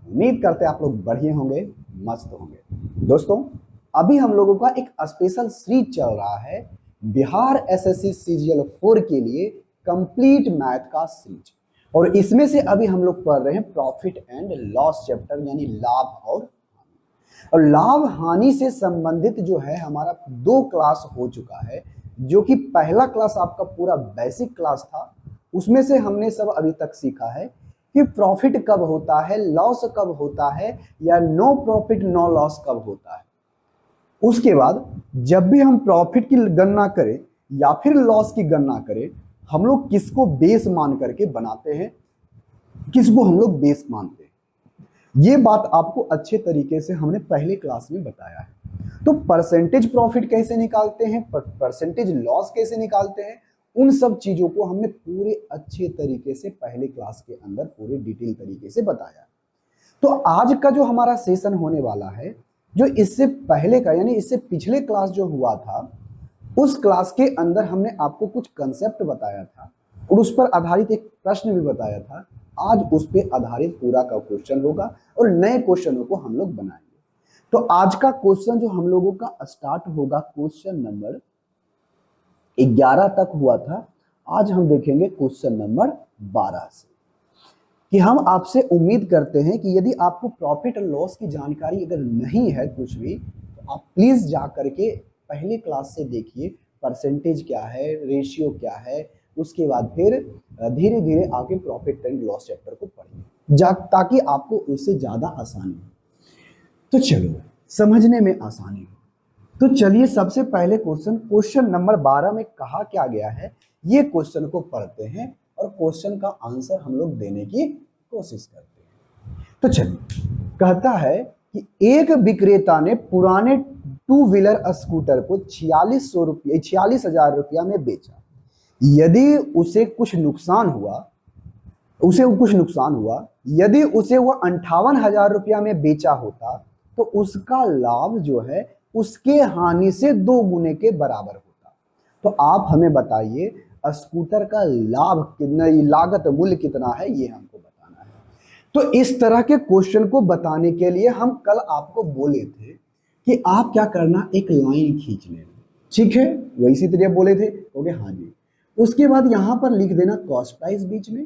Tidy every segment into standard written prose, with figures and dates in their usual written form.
उम्मीद करते हैं आप लोग बढ़िया होंगे, मस्त होंगे। दोस्तों, अभी हम लोगों का एक स्पेशल सीरीज चल रहा है बिहार एसएससी सीजीएल 4 के लिए कंप्लीट मैथ का सीरीज। और इसमें से अभी हम लोग पढ़ रहे हैं प्रॉफिट एंड लॉस चैप्टर, यानी लाभ और लाभ हानि से संबंधित जो है हमारा 2 क्लास हो चुका है। जो कि पहला क्लास आपका पूरा बेसिक क्लास था, उसमें से हमने सब अभी तक सीखा है कि प्रॉफिट कब होता है, लॉस कब होता है, या नो प्रॉफिट नो लॉस कब होता है। उसके बाद जब भी हम प्रॉफिट की गणना करें या फिर लॉस की गणना करें, हम लोग किसको बेस मान करके बनाते हैं, किसको हम लोग बेस मानते हैं, ये बात आपको अच्छे तरीके से हमने पहले क्लास में बताया है। तो परसेंटेज प्रॉफिट कैसे निकालते हैं, परसेंटेज लॉस कैसे निकालते हैं, उन सब चीजों को हमने पूरे अच्छे तरीके से पहले क्लास के अंदर पूरे डिटेल तरीके से बताया। तो आज का जो हमारा सेशन होने वाला है, जो इससे पहले का यानी इससे पिछले क्लास जो हुआ था, उस क्लास के अंदर हमने आपको कुछ कंसेप्ट बताया था और उस पर आधारित एक प्रश्न भी बताया था। आज उस पर आधारित पूरा का क्वेश्चन होगा और नए क्वेश्चनों को हम लोग बनाएंगे। तो आज का क्वेश्चन जो हम लोगों का स्टार्ट होगा, क्वेश्चन नंबर 11 तक हुआ था। आज हम देखेंगे क्वेश्चन नंबर 12 से। कि हम आपसे उम्मीद करते हैं कि यदि आपको प्रॉफिट और लॉस की जानकारी अगर नहीं है कुछ भी, तो आप प्लीज जा करके पहले क्लास से देखिए परसेंटेज क्या है, रेशियो क्या है, उसके बाद फिर धीरे धीरे आगे प्रॉफिट एंड लॉस चैप्टर को पढ़िए ताकि आपको उससे ज्यादा आसानी हो। तो चलो, समझने में आसानी हो। तो चलिए सबसे पहले क्वेश्चन नंबर 12 में कहा क्या गया है, ये क्वेश्चन को पढ़ते हैं और क्वेश्चन का आंसर हम लोग देने की कोशिश करते हैं। तो चलिए, कहता है कि एक विक्रेता ने पुराने 2 व्हीलर स्कूटर को 46,000 रुपया में बेचा। यदि उसे कुछ नुकसान हुआ, यदि उसे वह 58,000 रुपया में बेचा होता तो उसका लाभ जो है उसके हानि से 2 गुने के बराबर होता। तो आप हमें बताइए स्कूटर का लाभ कितना, लागत मूल्य कितना है, ये हमको बताना है। तो इस तरह के क्वेश्चन को बताने के लिए हम कल आपको बोले थे कि आप क्या करना, एक लाइन खींच लेना, ठीक है, वही इसी तरह बोले थे। ओके, हाँ जी। उसके बाद यहां पर लिख देना कॉस्ट प्राइस बीच में,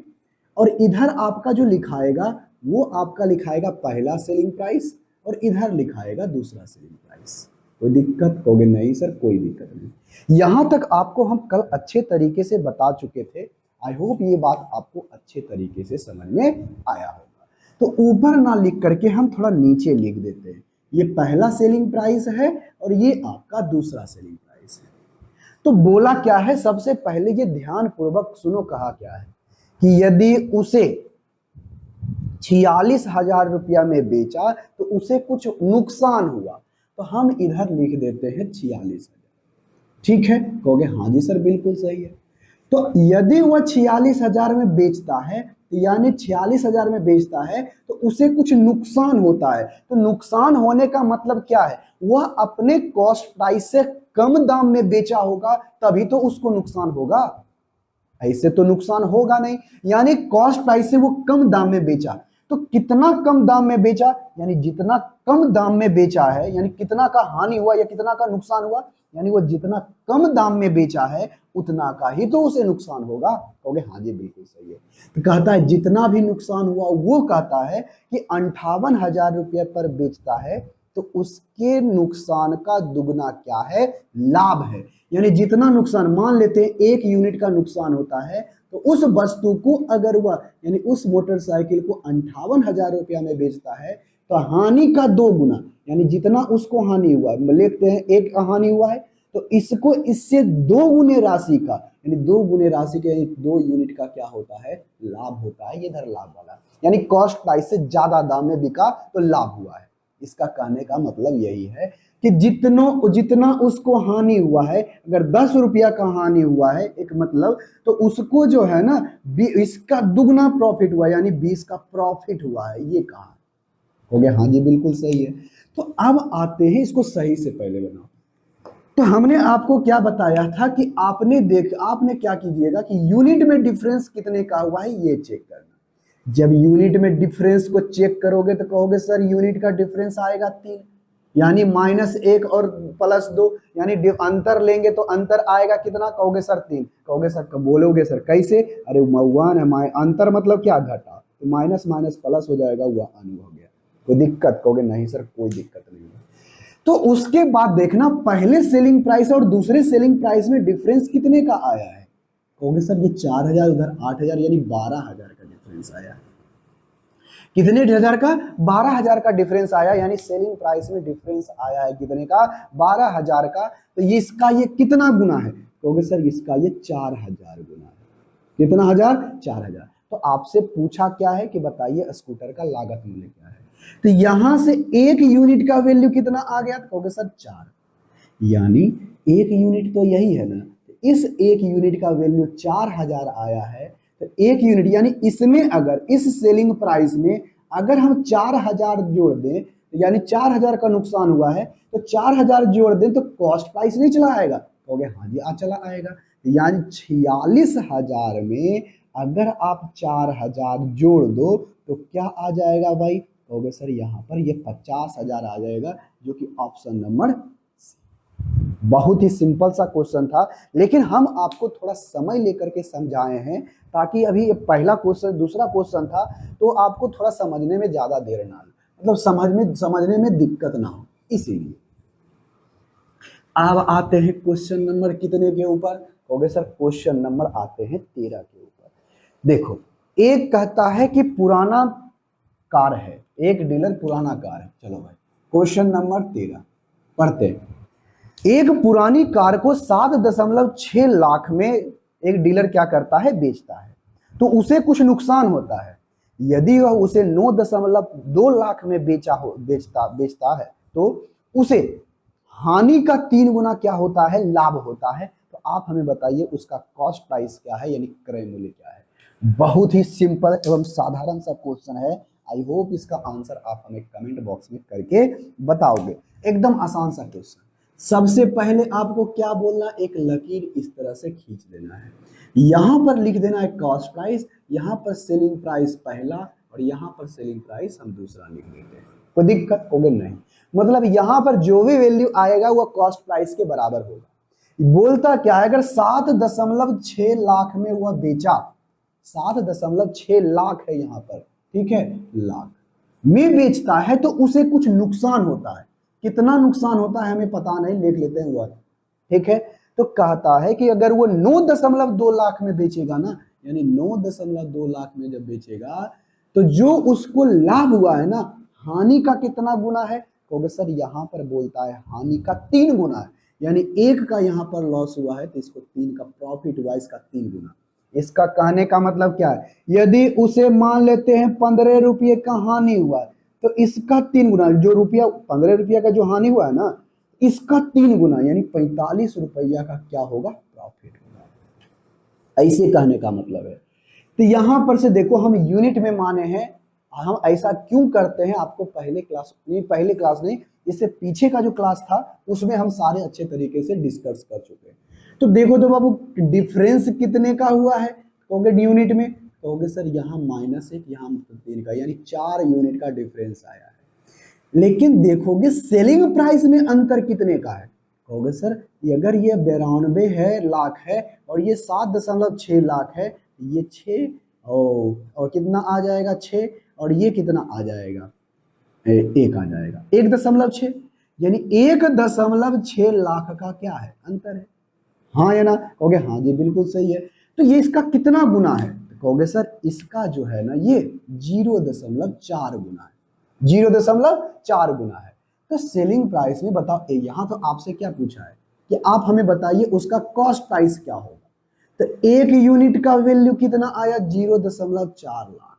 और इधर आपका जो लिखाएगा वो आपका लिखाएगा पहला सेलिंग प्राइस और इधर लिखाएगा दूसरा सेलिंग प्राइस। कोई दिक्कत होगी नहीं सर, कोई दिक्कत नहीं। यहां तक आपको हम कल अच्छे तरीके से बता चुके थे। आई होप ये बात आपको अच्छे तरीके से समझ में आया होगा। तो ऊपर ना लिख करके हम थोड़ा नीचे लिख देते हैं, ये पहला सेलिंग प्राइस है और ये आपका दूसरा सेलिंग प्राइस है। तो बोला क्या है, सबसे पहले ये ध्यान पूर्वक सुनो, कहा क्या है कि यदि उसे 46,000 रुपया में बेचा तो उसे कुछ नुकसान हुआ, तो हम इधर लिख देते हैं 46,000। ठीक है, कहोगे हाँ जी सर बिल्कुल सही है। तो यदि वह 46,000 में बेचता है, यानी 46,000 में बेचता है तो उसे कुछ नुकसान होता है। तो नुकसान होने का मतलब क्या है, वह अपने कॉस्ट प्राइस से कम दाम में बेचा होगा, तभी तो उसको नुकसान होगा, ऐसे तो नुकसान होगा नहीं। यानी कॉस्ट प्राइस से वो कम दाम में बेचा, तो कितना कम दाम में बेचा, यानी जितना कम दाम में बेचा है, यानी कितना का हानि हुआ या कितना का नुकसान हुआ, यानी वो जितना कम दाम में बेचा है उतना का ही तो उसे नुकसान होगा। कहोगे हाँ जी बिल्कुल सही है। तो कहता है जितना भी नुकसान हुआ, वो कहता है कि 58,000 रुपये पर बेचता है तो उसके नुकसान का दुगना क्या है, लाभ है। यानी जितना नुकसान, मान लेते हैं 1 यूनिट का नुकसान होता है, तो उस वस्तु को अगर वह यानी उस मोटरसाइकिल को 58,000 रुपया में बेचता है तो हानि का 2 गुना, यानी जितना उसको हानि हुआ, लेते हैं 1 का हानि हुआ है तो इसको इससे 2 गुने राशि का, यानी 2 गुने राशि के 2 यूनिट का क्या होता है, लाभ होता है। ये इधर लाभ वाला, यानी कॉस्ट प्राइस से ज्यादा दाम में बिका तो लाभ हुआ है। इसका कहने का मतलब यही है कि जितना उसको हानि हुआ है, अगर 10 रुपया का हानि हुआ है एक मतलब, तो उसको जो है ना इसका दुगना प्रॉफिट हुआ, यानी 20 का प्रॉफिट हुआ है। ये कहा हो गया, हाँ जी बिल्कुल सही है। तो अब आते हैं इसको सही से पहले बनाओ। तो हमने आपको क्या बताया था कि आपने क्या कीजिएगा कि यूनिट में डिफरेंस कितने का हुआ है ये चेक करना। जब यूनिट में डिफरेंस को चेक करोगे तो कहोगे सर यूनिट का डिफरेंस आएगा 3, यानी -1 और +2, यानी अंतर लेंगे तो अंतर आएगा कितना, कहोगे सर 3। कहोगे सर, बोलोगे सर कैसे, अरे 1 है, अंतर मतलब क्या, घटा, तो माइनस माइनस प्लस हो जाएगा, हुआ अनु हो गया, कोई दिक्कत, कहोगे नहीं सर कोई दिक्कत नहीं है। तो उसके बाद देखना पहले सेलिंग प्राइस और दूसरे सेलिंग प्राइस में डिफरेंस कितने का आया है, कहोगे सर ये 4000 उधर 8000, यानी 12000 का डिफरेंस आया। कितने हजार का, 12000 का डिफरेंस आया, यानी सेलिंग प्राइस में डिफरेंस आया है कितने का, 12000 का। तो ये इसका ये कितना गुना है, कहोगे सर इसका ये 4000 गुना है। कितना हजार, 4000। तो आपसे पूछा क्या है कि बताइए स्कूटर का लागत मूल्य क्या है, तो यहां से एक यूनिट का वैल्यू कितना आ गया, कहोगे सर 4, यानी एक यूनिट तो यही है ना, इस एक यूनिट का वैल्यू 4000 आया है। तो एक यूनिट यानी इसमें अगर इस सेलिंग प्राइस में अगर हम 4000 जोड़ दें, यानी 4000 का नुकसान हुआ है, तो 4000 जोड़ दें तो कॉस्ट प्राइस नहीं चला आएगा, कहोगे हाँ जी चला आएगा, यानी 46000 में अगर आप 4000 जोड़ दो तो क्या आ जाएगा भाई, कहोगे सर यहाँ पर ये 50000 आ जाएगा, जो कि ऑप्शन नंबर। बहुत ही सिंपल सा क्वेश्चन था, लेकिन हम आपको थोड़ा समय लेकर के समझाए हैं, ताकि अभी पहला क्वेश्चन दूसरा क्वेश्चन था, तो आपको थोड़ा समझने में ज्यादा देर ना, मतलब समझने में दिक्कत ना हो, इसीलिए। अब आते हैं क्वेश्चन नंबर कितने के ऊपर, कहोगे सर क्वेश्चन नंबर आते हैं 13 के ऊपर। देखो, एक कहता है कि पुराना कार है, एक डीलर पुराना कार है, चलो भाई क्वेश्चन नंबर 13 पढ़ते हैं। एक पुरानी कार को 7.6 लाख में एक डीलर क्या करता है, बेचता है, तो उसे कुछ नुकसान होता है। यदि वह उसे 9.2 लाख में बेचता है, तो उसे हानि का 3 गुना क्या होता है, लाभ होता है। तो आप हमें बताइए उसका कॉस्ट प्राइस क्या है, यानी क्रय मूल्य क्या है। बहुत ही सिंपल एवं साधारण सा क्वेश्चन है। आई होप इसका आंसर आप हमें कमेंट बॉक्स में करके बताओगे। एकदम आसान सा क्वेश्चन। सबसे पहले आपको क्या बोलना, एक लकीर इस तरह से खींच देना है, यहां पर लिख देना है कॉस्ट प्राइस, यहां पर सेलिंग प्राइस पहला और यहां पर सेलिंग प्राइस हम दूसरा लिख देते हैं, कोई दिक्कत होगी नहीं। मतलब यहां पर जो भी वैल्यू आएगा वह कॉस्ट प्राइस के बराबर होगा। बोलता क्या है, अगर 7.6 लाख में वह बेचा, 7.6 लाख है यहां पर, ठीक है, लाख में बेचता है, तो उसे कुछ नुकसान होता है। कितना नुकसान होता है हमें पता नहीं, लिख लेते हैं वह, ठीक है। तो कहता है कि अगर वो 9.2 लाख में बेचेगा ना, यानी 9.2 लाख में जब बेचेगा, तो जो उसको लाभ हुआ है ना, हानि का कितना गुना है, कहोगे सर यहाँ पर बोलता है हानि का 3 गुना है, यानी 1 का यहाँ पर लॉस हुआ है तो इसको 3 का प्रॉफिट हुआ, इसका 3 गुना। इसका कहने का मतलब क्या है, यदि उसे मान लेते हैं 15 रुपये का हानि हुआ है, तो इसका 3 गुना, जो रुपया 15 रुपया का जो हानि हुआ है ना, इसका 3 गुना, यानी 45 रुपया का क्या होगा, प्रॉफिट होगा। ऐसे कहने का मतलब है। तो यहां पर से देखो, हम यूनिट में माने हैं, हम ऐसा क्यों करते हैं आपको पहले क्लास नहीं, इससे पीछे का जो क्लास था उसमें हम सारे अच्छे तरीके से डिस्कस कर चुके हैं। तो देखो तो बाबू, डिफरेंस कितने का हुआ है, कहोगे यूनिट में, कहोगे सर यहाँ -1 यहाँ 3 का, यानी 4 यूनिट का डिफरेंस आया है। लेकिन देखोगे सेलिंग प्राइस में अंतर कितने का है, कहोगे सर अगर ये 92 लाख है और ये 7.6 लाख है, ये 6 और कितना आ जाएगा, 6, और ये कितना आ जाएगा, 1 आ जाएगा, 1.6, यानी 1.6 लाख का क्या है, अंतर है। हाँ या ना, कहोगे हाँ जी बिल्कुल सही है। तो ये इसका कितना गुना है, कहोगे सर इसका जो है ना ये 0.4 गुना है, 0.4 गुना है। तो सेलिंग प्राइस में बताओ, यहां तो आपसे क्या पूछा है कि आप हमें बताइए उसका कॉस्ट प्राइस क्या होगा। तो एक यूनिट का वैल्यू कितना आया, 0.4 लाख,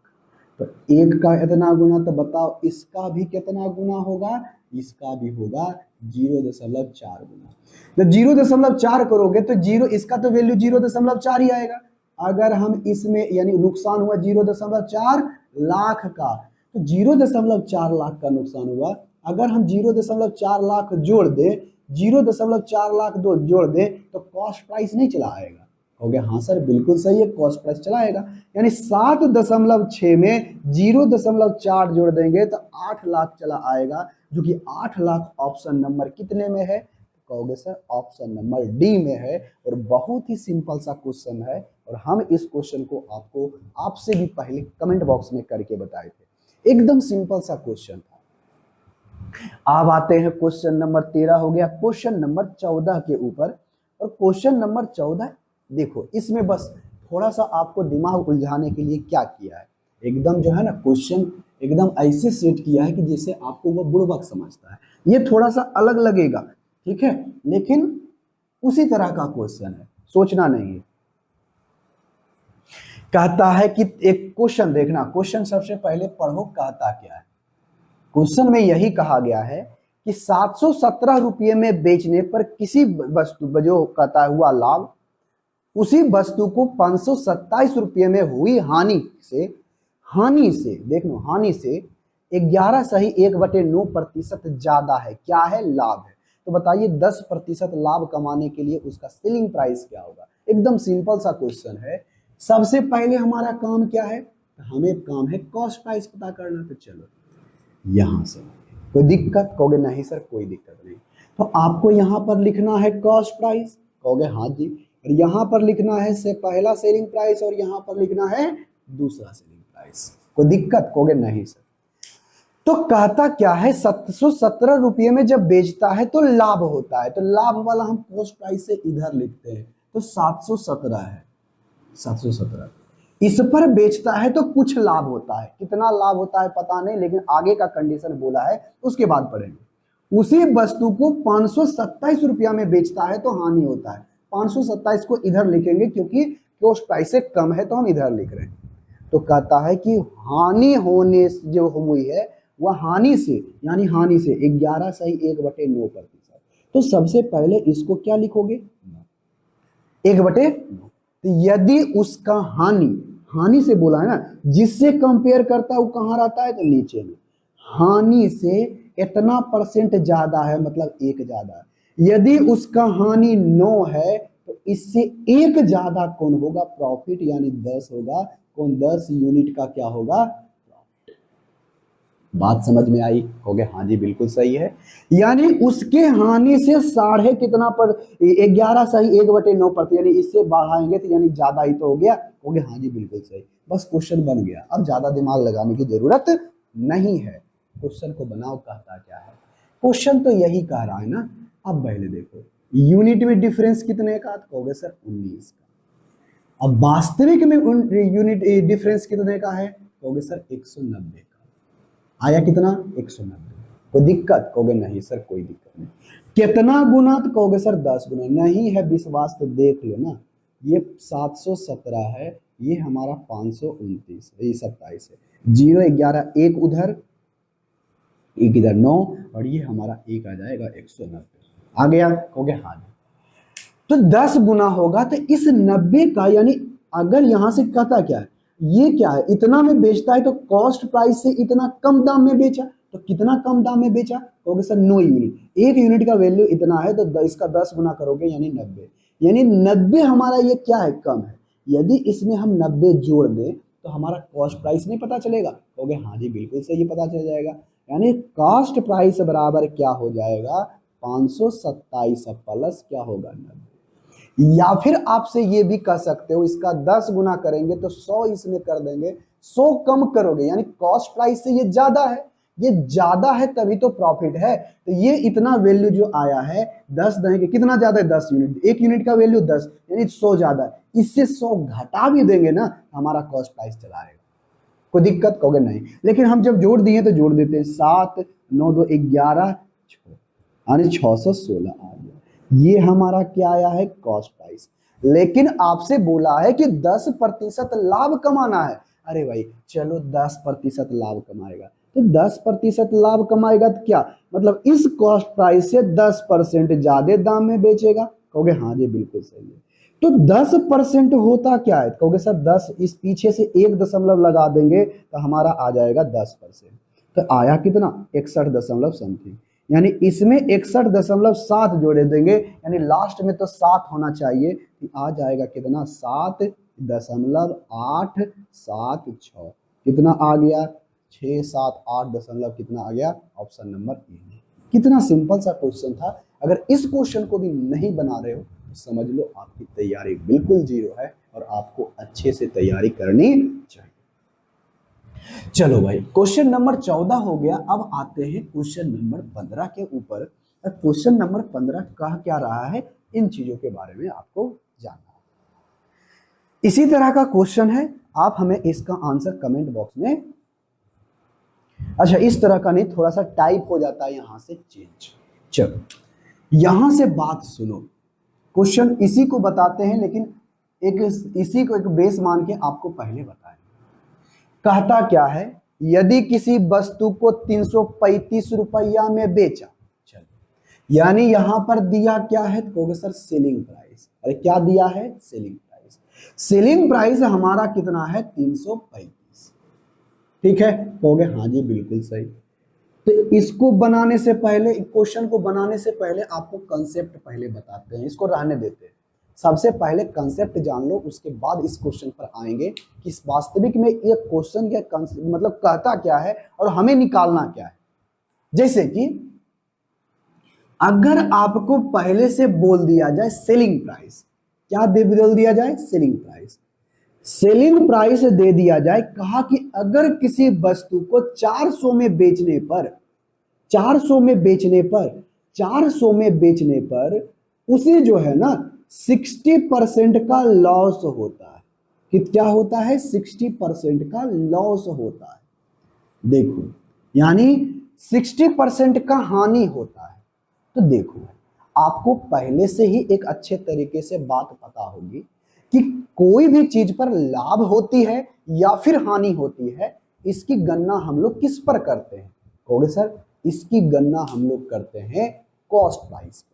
तो 1 का इतना गुना, तो बताओ इसका भी कितना गुना होगा, इसका भी होगा 0.4 गुना। तो 0.4 करोगे तो इसका तो वैल्यू 0.4 ही आएगा। अगर हम इसमें यानी नुकसान हुआ 0.4 लाख का, तो 0.4 लाख का नुकसान हुआ। अगर हम 0.4 लाख जोड़ दे, 0.4 लाख जोड़ दे, तो कॉस्ट प्राइस नहीं चला आएगा, कहोगे हाँ सर बिल्कुल सही है, कॉस्ट प्राइस चला आएगा। यानी 7.6 में 0.4 जोड़ देंगे तो 8 लाख चला आएगा, जो कि 8 लाख ऑप्शन नंबर कितने में है? कहोगे सर ऑप्शन नंबर डी में है। और बहुत ही सिंपल सा क्वेश्चन है, और हम इस क्वेश्चन को आपको आपसे भी पहले कमेंट बॉक्स में करके बताए थे। एकदम सिंपल सा क्वेश्चन था। अब आते हैं क्वेश्चन नंबर 13 हो गया, क्वेश्चन नंबर 14 के ऊपर। और क्वेश्चन नंबर 14 देखो, इसमें बस थोड़ा सा आपको दिमाग उलझाने के लिए क्या किया है, एकदम जो है ना क्वेश्चन एकदम ऐसे सेट किया है कि जैसे आपको वो बुड़बक समझता है। ये थोड़ा सा अलग लगेगा, ठीक है, लेकिन उसी तरह का क्वेश्चन है, सोचना नहीं है। कहता है कि एक क्वेश्चन देखना, क्वेश्चन सबसे पहले पढ़ो कहता क्या है। क्वेश्चन में यही कहा गया है कि 717 रुपये में बेचने पर किसी वस्तु जो कहता हुआ लाभ, उसी वस्तु को 527 रुपये में हुई हानि से देख लो, हानि से 11.1/9% ज्यादा है। क्या है? लाभ है। तो बताइए 10% लाभ कमाने के लिए उसका सेलिंग प्राइस क्या होगा? एकदम सिंपल सा क्वेश्चन है। सबसे पहले हमारा काम क्या है? हमें काम है कॉस्ट प्राइस पता करना। तो चलो यहां से, कोई दिक्कत? कहोगे नहीं सर कोई दिक्कत नहीं। तो आपको यहां पर लिखना है कॉस्ट प्राइस, कहोगे हाँ जी। और यहां पर लिखना है से पहला सेलिंग प्राइस, और यहां पर लिखना है दूसरा सेलिंग प्राइस। कोई दिक्कत? कहोगे नहीं सर। तो कहता क्या है, 717 रुपये में जब बेचता है तो लाभ होता है, तो लाभ वाला हम कॉस्ट प्राइस से इधर लिखते हैं, तो 717 है, 717। इस पर बेचता है तो कुछ लाभ होता है, कितना लाभ होता है पता नहीं, लेकिन आगे का कंडीशन बोला है उसके बाद पढ़ेंगे। उसी वस्तु को 527 रुपया में बेचता है तो हानि होता है। 527 को इधर लिखेंगे क्योंकि कॉस्ट प्राइस से कम है, तो हम इधर लिख रहे हैं। तो कहता है कि हानि होने जो हुई है वह हानि से, यानी हानि से 11.1/9%। तो सबसे पहले इसको क्या लिखोगे? 1/9। तो यदि उसका हानि से बोला है ना, जिससे कंपेयर करता है वो कहाँ रहता है? तो नीचे में। हानि से इतना % ज्यादा है, मतलब 1 ज्यादा है। यदि उसका हानि 9 है तो इससे 1 ज्यादा कौन होगा? प्रॉफिट, यानी 10 होगा। कौन? 10 यूनिट का क्या होगा? बात समझ में आई? कहोगे हाँ जी बिल्कुल सही है। यानी उसके हानि से साढ़े कितना पर 11.1/9%, यानी इससे बढ़ाएंगे तो यानी ज्यादा ही तो हो गया। कहोगे हाँ जी बिल्कुल सही। बस क्वेश्चन बन गया, अब ज्यादा दिमाग लगाने की जरूरत नहीं है। क्वेश्चन को बनाओ कहता क्या है। क्वेश्चन तो यही कह रहा है ना। अब पहले देखो यूनिट में डिफरेंस कितने का? कहोगे सर 19 का। अब वास्तविक में यूनिट डिफरेंस कितने का है? कहोगे सर 190 का। आया कितना? 190। कोई दिक्कत? कहोगे नहीं सर कोई दिक्कत नहीं। कितना गुना? तो कहोगे सर 10 गुना। नहीं है विश्वास तो देख लो ना, ये 717 है, ये हमारा 529 ये 27 है। 0 11 1 उधर, 1 इधर 9, और ये हमारा 1 आ जाएगा 190। आ गया? कहोगे हाँ। तो 10 गुना होगा तो इस 90 का, यानी अगर यहां से कहता क्या है, ये क्या है, इतना में बेचता है तो कॉस्ट प्राइस से इतना कम दाम में बेचा। तो कितना कम दाम में बेचा? कहोगे सर 9 यूनिट। 1 यूनिट का वैल्यू इतना है तो इसका 10 गुना करोगे यानी 90। यानी 90 हमारा ये क्या है? कम है। यदि इसमें हम 90 जोड़ दें तो हमारा कॉस्ट प्राइस नहीं पता चलेगा? कहोगे हाँ जी बिल्कुल सही पता चल जाएगा। यानी कॉस्ट प्राइस बराबर क्या हो जाएगा? 527 प्लस क्या होगा? 90। या फिर आपसे ये भी कह सकते हो इसका 10 गुना करेंगे तो 100 इसमें कर देंगे, 100 कम करोगे, यानी कॉस्ट प्राइस से ये ज्यादा है, ये ज्यादा है तभी तो प्रॉफिट है। तो ये इतना वैल्यू जो आया है 10 देंगे, कितना ज्यादा है? 10 यूनिट। 1 यूनिट का वैल्यू 10, यानी 100 ज्यादा है। इससे 100 घटा भी देंगे ना, हमारा कॉस्ट प्राइस चला आएगा। कोई दिक्कत? कहोगे नहीं। लेकिन हम जब जोड़ दिए तो जोड़ देते हैं, 7 9 2 11 यानी 616 आ गया। ये हमारा क्या आया है? Cost price. लेकिन आपसे बोला है कि 10% लाभ कमाना है। अरे भाई चलो 10% लाभ कमाएगा, तो 10% लाभ कमाएगा तो क्या मतलब इस कॉस्ट प्राइस से 10% ज्यादा दाम में बेचेगा? कहोगे हाँ जी बिल्कुल सही है। तो 10% होता क्या है? कहोगे सर 10, इस पीछे से 1 दशमलव लगा देंगे तो हमारा आ जाएगा 10%। तो आया कितना? 61 दशमलव समथिंग। यानी इसमें 61.7 जोड़े देंगे, यानी लास्ट में तो 7 होना चाहिए, कि आ जाएगा कितना 7.876, कितना आ गया 678 दशमलव कितना आ गया, ऑप्शन नंबर ए। कितना सिंपल सा क्वेश्चन था। अगर इस क्वेश्चन को भी नहीं बना रहे हो तो समझ लो आपकी तैयारी बिल्कुल जीरो है और आपको अच्छे से तैयारी करनी चाहिए। चलो भाई, क्वेश्चन नंबर 14 हो गया। अब आते हैं क्वेश्चन नंबर 15 के ऊपर। क्वेश्चन नंबर 15 कह क्या रहा है, इन चीजों के बारे में आपको जानना है। इसी तरह का क्वेश्चन है, आप हमें इसका आंसर कमेंट बॉक्स में, अच्छा इस तरह का नहीं, थोड़ा सा टाइप हो जाता है यहां से चेंज। चलो यहां से बात सुनो, क्वेश्चन इसी को बताते हैं, लेकिन एक इसी को एक बेस मान के आपको पहले बताएं। कहता क्या है, यदि किसी वस्तु को 335 रुपया में बेचा, चलो यानी यहां पर दिया क्या है, कहोगे सर सेलिंग प्राइस। अरे क्या दिया है, सेलिंग प्राइस। सेलिंग प्राइस हमारा कितना है 335, ठीक है, कहोगे हाँ जी बिल्कुल सही। तो इसको बनाने से पहले, क्वेश्चन को बनाने से पहले आपको कंसेप्ट पहले बताते हैं, इसको रहने देते हैं। सबसे पहले कंसेप्ट जान लो, उसके बाद इस क्वेश्चन पर आएंगे कि वास्तविक में ये क्वेश्चन या मतलब कहता क्या है और हमें निकालना क्या है। जैसे कि अगर आपको पहले से बोल दिया जाए सेलिंग प्राइस, क्या बोल दिया जाए, सेलिंग प्राइस। सेलिंग प्राइस दे दिया जाए, कहा कि अगर किसी वस्तु को 400 में बेचने पर, 400 में बेचने पर, 400 में बेचने पर उसे जो है ना 60% का लॉस होता है। कि क्या होता है, 60% का लॉस होता है। देखो यानी 60% का हानि होता है। तो देखो आपको पहले से ही एक अच्छे तरीके से बात पता होगी कि कोई भी चीज पर लाभ होती है या फिर हानि होती है, इसकी गणना हम लोग किस पर करते हैं, कहोगे सर इसकी गणना हम लोग करते हैं कॉस्ट प्राइस पर।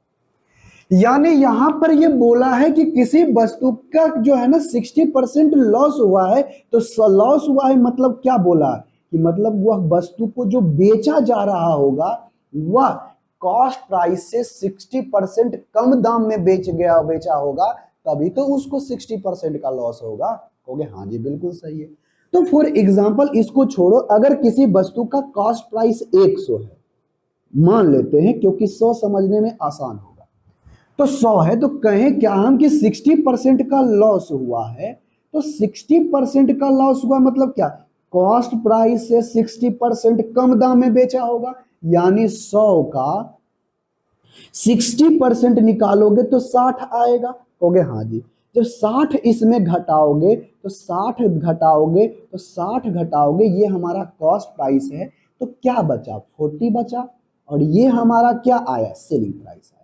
यानी यहां पर ये बोला है कि किसी वस्तु का जो है ना 60% लॉस हुआ है, तो लॉस हुआ है मतलब क्या बोला कि मतलब वह वस्तु को जो बेचा जा रहा होगा वह कॉस्ट प्राइस से 60% कम दाम में बेचा होगा, तभी तो उसको 60% का लॉस होगा। कहोगे हाँ जी बिल्कुल सही है। तो फॉर एग्जांपल इसको छोड़ो, अगर किसी वस्तु का कॉस्ट प्राइस 100 है, मान लेते हैं क्योंकि 100 समझने में आसान होगा, तो 100 है, तो कहें क्या हम कि 60% का लॉस हुआ है, तो 60% का लॉस हुआ मतलब क्या, कॉस्ट प्राइस से 60% कम दाम में बेचा होगा, यानी 100 का 60% निकालोगे तो 60 आएगा। कहोगे हाँ जी। जब 60 इसमें घटाओगे तो 60 घटाओगे तो 60 घटाओगे, ये हमारा कॉस्ट प्राइस है, तो क्या बचा 40 बचा, और ये हमारा क्या आया, सेलिंग प्राइस आया।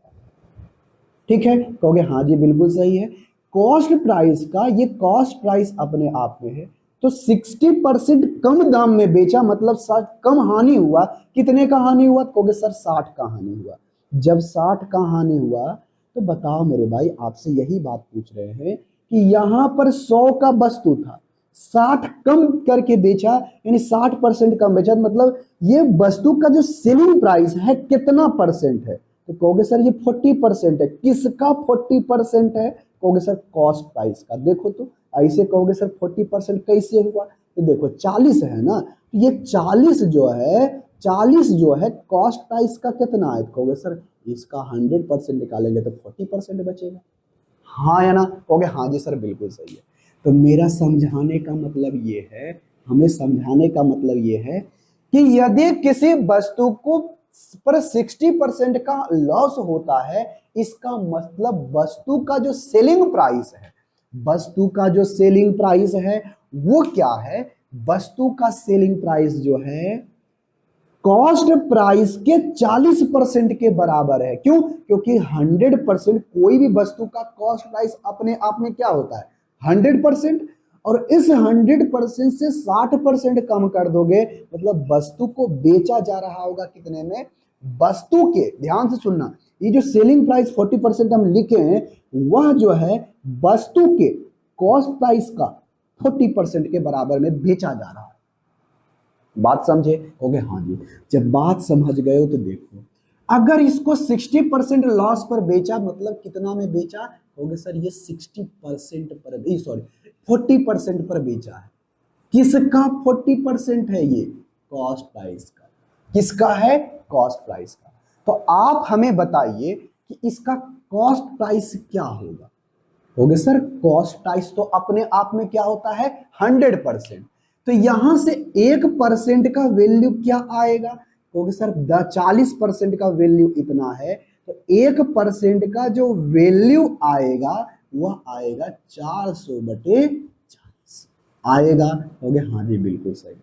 ठीक है, कहोगे हाँ जी बिल्कुल सही है। कॉस्ट प्राइस का ये कॉस्ट प्राइस अपने आप में है, तो 60% कम दाम में बेचा मतलब 60 कम हानि हुआ। कितने का हानि हुआ, कहोगे सर 60 का हानि हुआ। जब 60 का हानि हुआ तो बताओ मेरे भाई, आपसे यही बात पूछ रहे हैं कि यहां पर 100 का वस्तु था, 60 कम करके बेचा, यानी 60% कम बेचा, मतलब ये वस्तु का जो सेलिंग प्राइस है कितना परसेंट है, तो कहोगे सर ये 40% है। किसका 40% है, कहोगे सर कॉस्ट प्राइस का। देखो तो ऐसे कहोगे सर 40% कैसे हुआ, तो देखो 40 है ना, तो ये 40 जो है, 40 जो है कॉस्ट प्राइस का कितना है, कहोगे सर इसका 100% निकालेंगे तो 40% बचेगा। हाँ या ना, कहोगे हाँ जी सर बिल्कुल सही है। तो मेरा समझाने का मतलब ये है, हमें समझाने का मतलब ये है कि यदि किसी वस्तु को पर 60% का लॉस होता है, इसका मतलब वस्तु का जो सेलिंग प्राइस है, वस्तु का जो सेलिंग प्राइस है वो क्या है, वस्तु का सेलिंग प्राइस जो है कॉस्ट प्राइस के 40% के बराबर है। क्यों, क्योंकि 100% कोई भी वस्तु का कॉस्ट प्राइस अपने आप में क्या होता है 100%, और इस 100% से 60% कम कर दोगे मतलब वस्तु को बेचा जा रहा होगा कितने में, वस्तु के, ध्यान से सुनना, ये जो सेलिंग प्राइस 40% हम लिखे हैं वह जो है वस्तु के कॉस्ट प्राइस का 40% के बराबर में बेचा जा रहा है। बात समझे, हो गए हाँ जी। जब बात समझ गए हो तो देखो अगर इसको 60% लॉस पर बेचा, मतलब कितना में बेचा होगा सर, ये 60% पर, सॉरी 40% पर बेचा है। किसका 40% है? ये कॉस्ट प्राइस का। किसका है? कॉस्ट प्राइस का। तो आप हमें बताइए कि इसका कॉस्ट प्राइस क्या होगा? होगा सर, कॉस्ट प्राइस तो अपने आप में क्या होता है? 100%। तो यहां से 1% का वैल्यू क्या आएगा? क्योंकि सर 40% का वैल्यू इतना है, तो 1% का जो वैल्यू आएगा वह आएगा 400/40 आएगा। हो गया? हाँ जी बिल्कुल सही।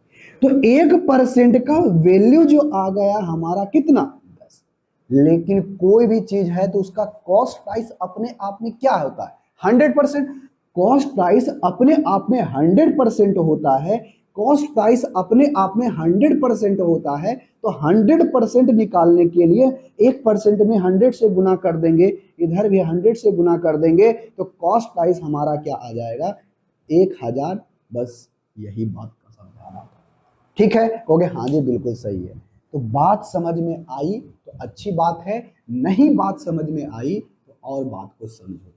तो 1% का वैल्यू जो आ गया हमारा कितना? 10। लेकिन कोई भी चीज है तो उसका कॉस्ट प्राइस अपने आप में क्या होता है? 100%। कॉस्ट प्राइस अपने आप में 100% होता है। कॉस्ट प्राइस अपने आप में 100% होता है। तो 100% निकालने के लिए 1% में 100 से गुना कर देंगे, इधर भी 100 से गुना कर देंगे, तो कॉस्ट प्राइस हमारा क्या आ जाएगा? 1000। बस यही बात का समझाना था। ठीक है? कहोगे हाँ जी बिल्कुल सही है। तो बात समझ में आई तो अच्छी बात है, नहीं बात समझ में आई तो और बात को समझो।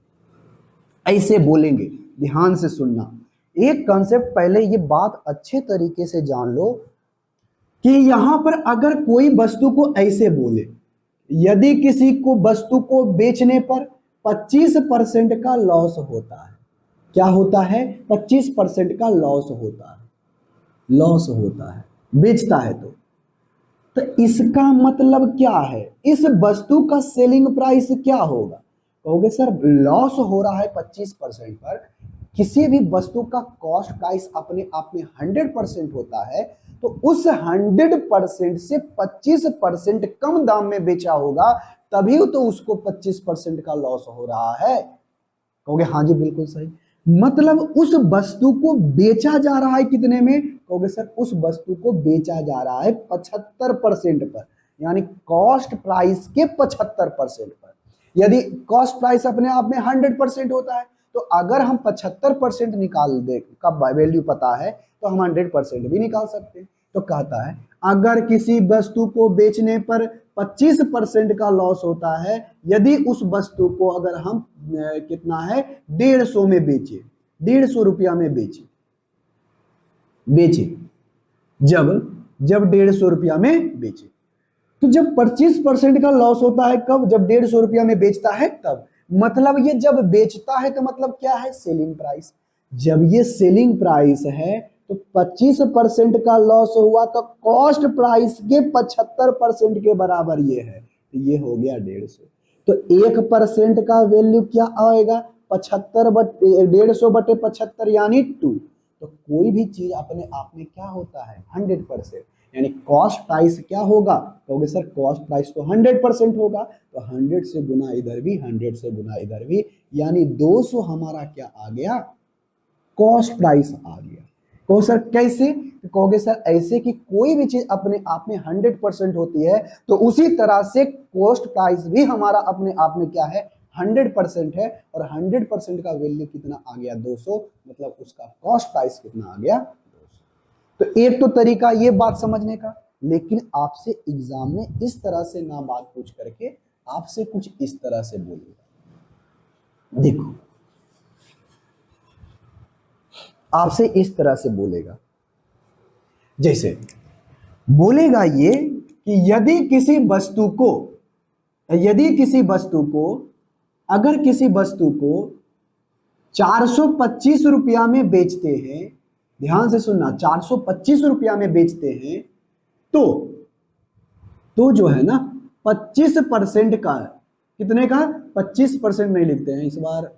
ऐसे बोलेंगे, ध्यान से सुनना। एक कंसेप्ट पहले ये बात अच्छे तरीके से जान लो कि यहां पर अगर कोई वस्तु को ऐसे बोले, यदि किसी को वस्तु को बेचने पर 25% का लॉस होता है। क्या होता है? 25% का लॉस होता है। लॉस होता है, बेचता है तो इसका मतलब क्या है? इस वस्तु का सेलिंग प्राइस क्या होगा? कहोगे सर लॉस हो रहा है 25% पर, किसी भी वस्तु का कॉस्ट प्राइस अपने आप में 100% होता है, तो उस 100% से 25% कम दाम में बेचा होगा, तभी तो उसको 25% का लॉस हो रहा है। कहोगे हाँ जी बिल्कुल सही। मतलब उस वस्तु को बेचा जा रहा है कितने में? कहोगे सर उस वस्तु को बेचा जा रहा है 75% पर, यानी कॉस्ट प्राइस के 75% पर। यदि कॉस्ट प्राइस अपने आप में 100% होता है, तो अगर हम 75% निकाल दे का वैल्यू पता है तो हम 100% भी निकाल सकते हैं। तो कहता है अगर किसी वस्तु को बेचने पर 25% का लॉस होता है, यदि उस वस्तु को अगर हम कितना है 150 में बेचे, 150 रुपया में बेचे जब 150 रुपया में बेचे, तो जब 25% का लॉस होता है कब? जब 150 रुपया में बेचता है तब। मतलब ये जब बेचता है तो मतलब क्या है? Selling price. जब ये सेलिंग प्राइस है तो 25% का लॉस हुआ, तो कॉस्ट प्राइस के 75% के बराबर ये है, तो ये हो गया 150। तो 1% का वैल्यू क्या आएगा? 150/75 यानी 2। तो कोई भी चीज अपने आप में क्या होता है? 100%। यानी कॉस्ट प्राइस क्या होगा? कहोगे सर कॉस्ट प्राइस तो 100% होगा, तो 100 से गुना इधर भी, 100 से गुना इधर भी, यानी 200 हमारा क्या आ गया? कॉस्ट प्राइस आ गया। कहो सर कैसे? तो कहोगे सर ऐसे कि कोई भी चीज अपने आप में 100% होती है, तो उसी तरह से कॉस्ट प्राइस भी हमारा अपने आप में क्या है? 100% है। और 100% का वैल्यू कितना आ गया? 200। मतलब उसका कॉस्ट प्राइस कितना आ गया? 200। तो एक तो तरीका ये बात समझने का, लेकिन आपसे एग्जाम में इस तरह से ना बात पूछ करके आपसे कुछ इस तरह से बोलेगा। देखो आपसे इस तरह से बोलेगा, जैसे बोलेगा ये कि यदि किसी वस्तु को अगर किसी वस्तु को 425 रुपया में बेचते हैं, ध्यान से सुनना, 425 रुपया में बेचते हैं, तो जो है ना 25% का, कितने का? 25% नहीं लिखते हैं इस बार,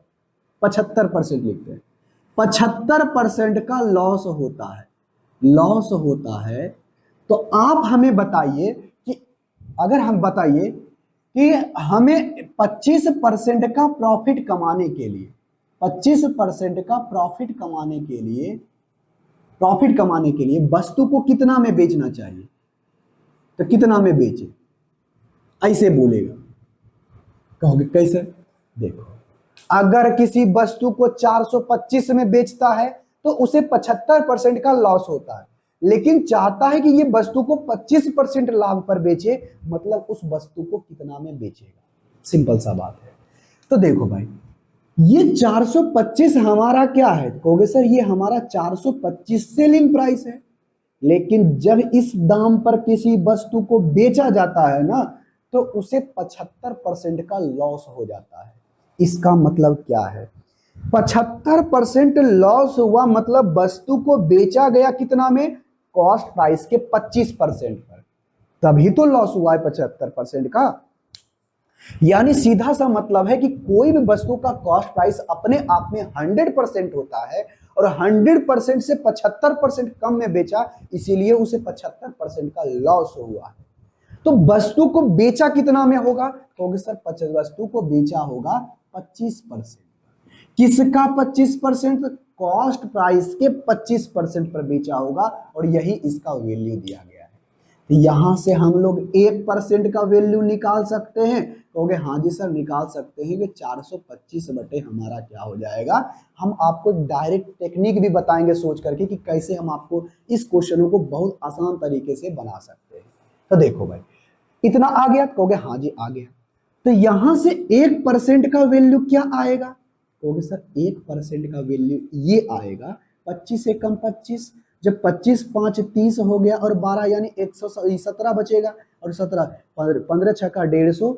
75% लिखते हैं। 75% का लॉस होता है। तो आप हमें बताइए कि अगर हम बताइए कि हमें 25% का प्रॉफिट कमाने के लिए 25% का प्रॉफिट कमाने के लिए वस्तु को कितना में बेचना चाहिए, तो कितना में बेचे? ऐसे बोलेगा। कहोगे कैसे? देखो अगर किसी वस्तु को 425 में बेचता है तो उसे 75% का लॉस होता है। लेकिन चाहता है कि ये वस्तु को 25% लाभ पर बेचे, मतलब उस वस्तु को कितना में बेचेगा। सिंपल सा बात है। तो देखो भाई, ये 425 हमारा क्या है, कहोगे सर ये हमारा 425 सेलिंग प्राइस है, लेकिन जब इस दाम पर किसी वस्तु को बेचा जाता है ना, तो उसे 75% का लॉस हो जाता है। इसका मतलब क्या है, 75% लॉस हुआ, मतलब वस्तु को बेचा गया कितना में, कॉस्ट प्राइस के 25% पर, तभी तो लॉस हुआ है 75% का। यानी सीधा सा मतलब है कि कोई भी वस्तु का कॉस्ट प्राइस अपने आप में 100% होता है और 100% से 75% कम में बेचा, इसीलिए उसे 75% का लॉस हुआ है। तो वस्तु को बेचा कितना में होगा, तो सर वस्तु को बेचा होगा 25%। किसका 25%, कॉस्ट प्राइस के 25% पर बेचा होगा, और यही इसका वैल्यू दिया गया है। तो यहां से हम लोग 1% का वैल्यू निकाल सकते हैं, कहोगे हाँ जी सर निकाल सकते हैं कि 425 बटे हमारा क्या हो जाएगा। हम आपको डायरेक्ट टेक्निक भी बताएंगे सोच करके कि कैसे हम आपको इस क्वेश्चनों को बहुत आसान तरीके से बना सकते हैं। तो देखो भाई, इतना आ गया, कहोगे हाँ जी आ गया। तो यहां से 1% का वैल्यू क्या आएगा, कहोगे सर 1% का वैल्यू ये आएगा 25 से कम 25, जब 25 5 30 हो गया और 12 यानी 117 बचेगा, और 17 15 छक्का 150,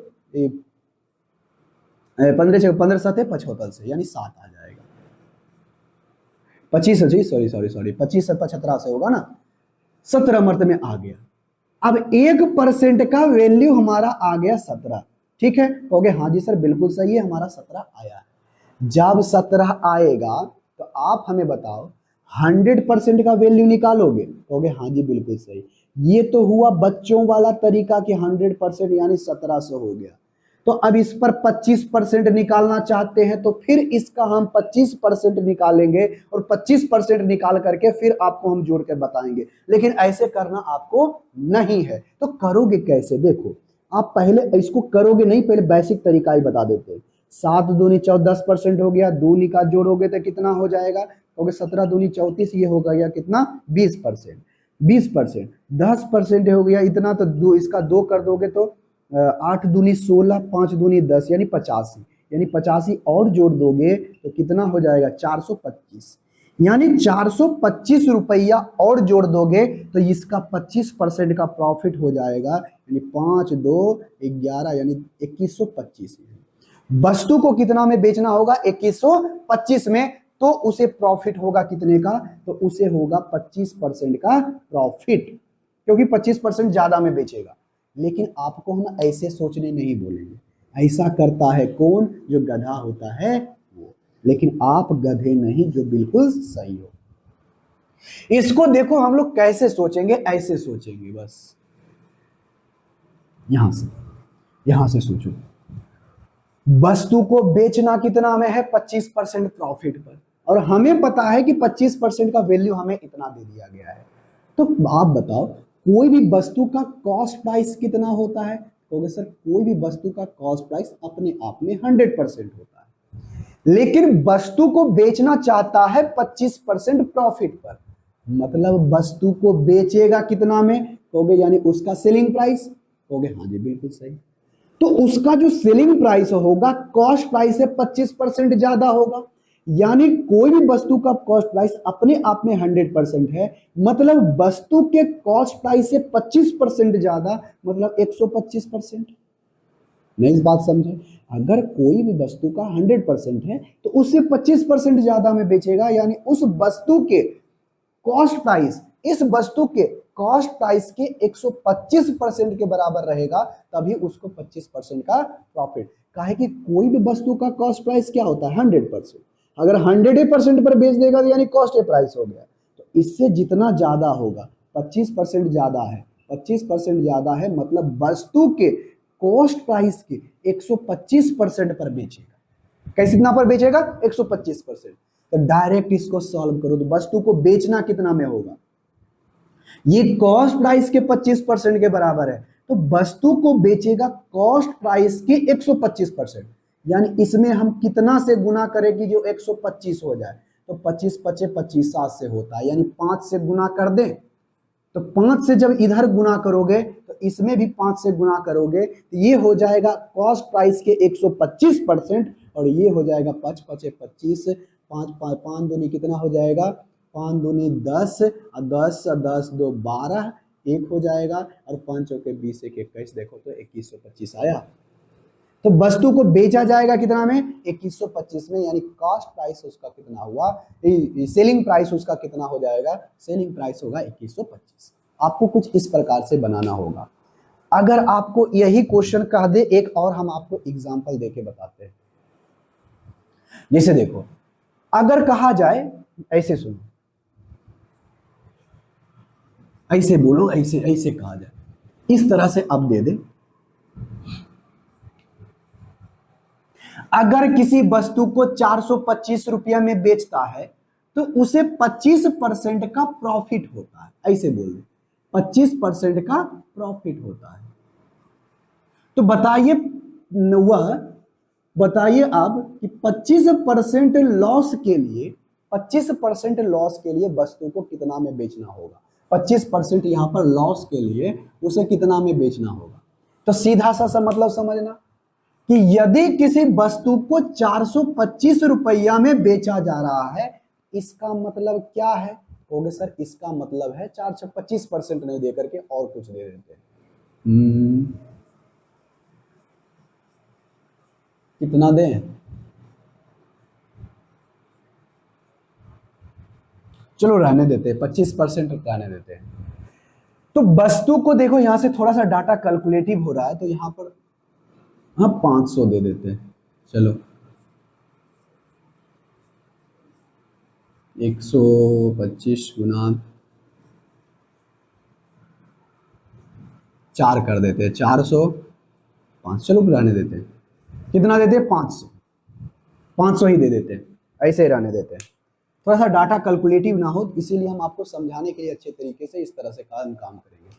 15 7 75 से यानी 7 आ जाएगा। 25 जी सॉरी 25 से 75 से होगा ना, 17 मर्तबे में आ गया। अब 1% का वैल्यू हमारा आ गया 17, ठीक है, कहोगे हाँ जी सर बिल्कुल सही है, हमारा 17 आया है। जब 17 आएगा तो आप हमें बताओ 100% का वैल्यू निकालोगे, कहोगे हाँ जी बिल्कुल सही। ये तो हुआ बच्चों वाला तरीका कि 100% यानी 1700 हो गया। तो अब इस पर 25% निकालना चाहते हैं, तो फिर इसका हम 25% निकालेंगे और 25% निकाल करके फिर आपको हम जोड़ कर बताएंगे, लेकिन ऐसे करना आपको नहीं है। तो करोगे कैसे, देखो आप पहले इसको करोगे नहीं, पहले बेसिक तरीका ही बता देते हैं। 7 दूनी 14 10% हो गया, 2 का जोड़ोगे तो कितना हो जाएगा, क्योंकि 17 दूनी 34, ये हो गया कितना 20%, 20% 10% हो गया इतना, तो दो इसका 2 कर दोगे तो 8 दूनी 16, 5 दूनी 10 यानी 85, यानी 85 और जोड़ दोगे तो कितना हो जाएगा 425, यानी 425 रुपया और जोड़ दोगे तो इसका 25% का प्रॉफिट हो जाएगा, यानी 5 2 11 यानी 2125। वस्तु को कितना में बेचना होगा, 2125 में, तो उसे प्रॉफिट होगा कितने का, तो उसे होगा 25% का प्रॉफिट, क्योंकि 25% ज्यादा में बेचेगा। लेकिन आपको हम ऐसे सोचने नहीं बोलेंगे, ऐसा करता है कौन, जो गधा होता है वो, लेकिन आप गधे नहीं जो बिल्कुल सही हो। इसको देखो हम लोग कैसे सोचेंगे, ऐसे सोचेंगे, बस यहां से सोचो। वस्तु को बेचना कितना में है, 25% प्रॉफिट पर, और हमें पता है कि 25% का वैल्यू हमें इतना दे दिया गया है। तो आप बताओ कोई भी वस्तु का कॉस्ट प्राइस कितना होता है, तो सर कोई भी वस्तु का कॉस्ट प्राइस अपने आप में 100% होता है, लेकिन वस्तु को बेचना चाहता है 25% प्रॉफिट पर, मतलब वस्तु को बेचेगा कितना में, कहोगे यानी उसका सेलिंग प्राइस, कहोगे हाँ जी बिल्कुल सही। तो उसका जो सेलिंग प्राइस होगा कॉस्ट प्राइस से 25% ज्यादा होगा, यानी कोई भी वस्तु का कॉस्ट प्राइस अपने आप में 100% है, मतलब वस्तु के कॉस्ट प्राइस से 25% ज्यादा, मतलब 125%। नहीं, इस बात समझे, अगर कोई भी वस्तु का 100% है तो उससे 25% ज्यादा में बेचेगा, यानी उस वस्तु के कॉस्ट प्राइस इस वस्तु के कॉस्ट प्राइस के 125% के बराबर रहेगा, तभी उसको 25% का प्रॉफिट। काहे कि कोई भी वस्तु का कॉस्ट प्राइस क्या होता है 100%, अगर 100% पर बेच देगा तो यानी कॉस्ट प्राइस हो गया, तो इससे जितना ज्यादा होगा 25% ज्यादा है, 25% ज्यादा है, मतलब वस्तु के कॉस्ट प्राइस के 125% पर बेचेगा। कैसे कितना पर बेचेगा, 125%। तो डायरेक्ट इसको सॉल्व करो, तो वस्तु को बेचना कितना में होगा, ये कॉस्ट प्राइस के 25% के बराबर है, तो वस्तु को बेचेगा कॉस्ट प्राइस के 125%, यानी इसमें हम कितना से गुना करें कि जो 125 हो जाए, तो 25 25 7 से होता है, यानी 5 से गुना कर दें तो 5 से जब इधर गुना करोगे तो इसमें भी 5 से गुना करोगे तो ये हो जाएगा कॉस्ट प्राइस के 125% और ये हो जाएगा 5 5 25, 5 5 5 दूनी कितना हो जाएगा, 5 दूनी 10 और 10 10 2 12 एक हो जाएगा और 5 चौके 20 1 21, देखो तो 2125 आया। तो वस्तु को बेचा जाएगा कितना में, 2125 में, यानी कॉस्ट प्राइस उसका कितना हुआ, सेलिंग प्राइस उसका कितना हो जाएगा, सेलिंग प्राइस होगा 2125। आपको कुछ इस प्रकार से बनाना होगा। अगर आपको यही क्वेश्चन कह दे, एक और हम आपको एग्जांपल देके बताते हैं। जैसे देखो, अगर कहा जाए, ऐसे सुनो, ऐसे बोलो, ऐसे ऐसे कहा जाए, इस तरह से अब दे दे, अगर किसी वस्तु को 425 रुपया में बेचता है तो उसे 25% का प्रॉफिट होता है, ऐसे बोल दे, 25% का प्रॉफिट होता है। तो बताइए अब कि 25% लॉस के लिए, 25% लॉस के लिए वस्तु को कितना में बेचना होगा, 25% यहां पर लॉस के लिए उसे कितना में बेचना होगा। तो सीधा सा मतलब समझना कि यदि किसी वस्तु को 425 रुपया में बेचा जा रहा है, इसका मतलब क्या है, कहोगे सर इसका मतलब है 425% नहीं देकर के और कुछ दे देते हैं। कितना दें, चलो रहने देते हैं, 25% रहने देते हैं। तो वस्तु को देखो, यहां से थोड़ा सा डाटा कैलकुलेटिव हो रहा है, तो यहां पर हाँ 500 दे देते हैं। चलो 125 गुना 4 कर देते हैं, 405, चलो रहने देते हैं। कितना देते हैं, 500, 500 ही दे देते हैं, ऐसे ही रहने देते हैं। थोड़ा सा डाटा कैलकुलेटिव ना हो, इसीलिए हम आपको समझाने के लिए अच्छे तरीके से इस तरह से काम करेंगे।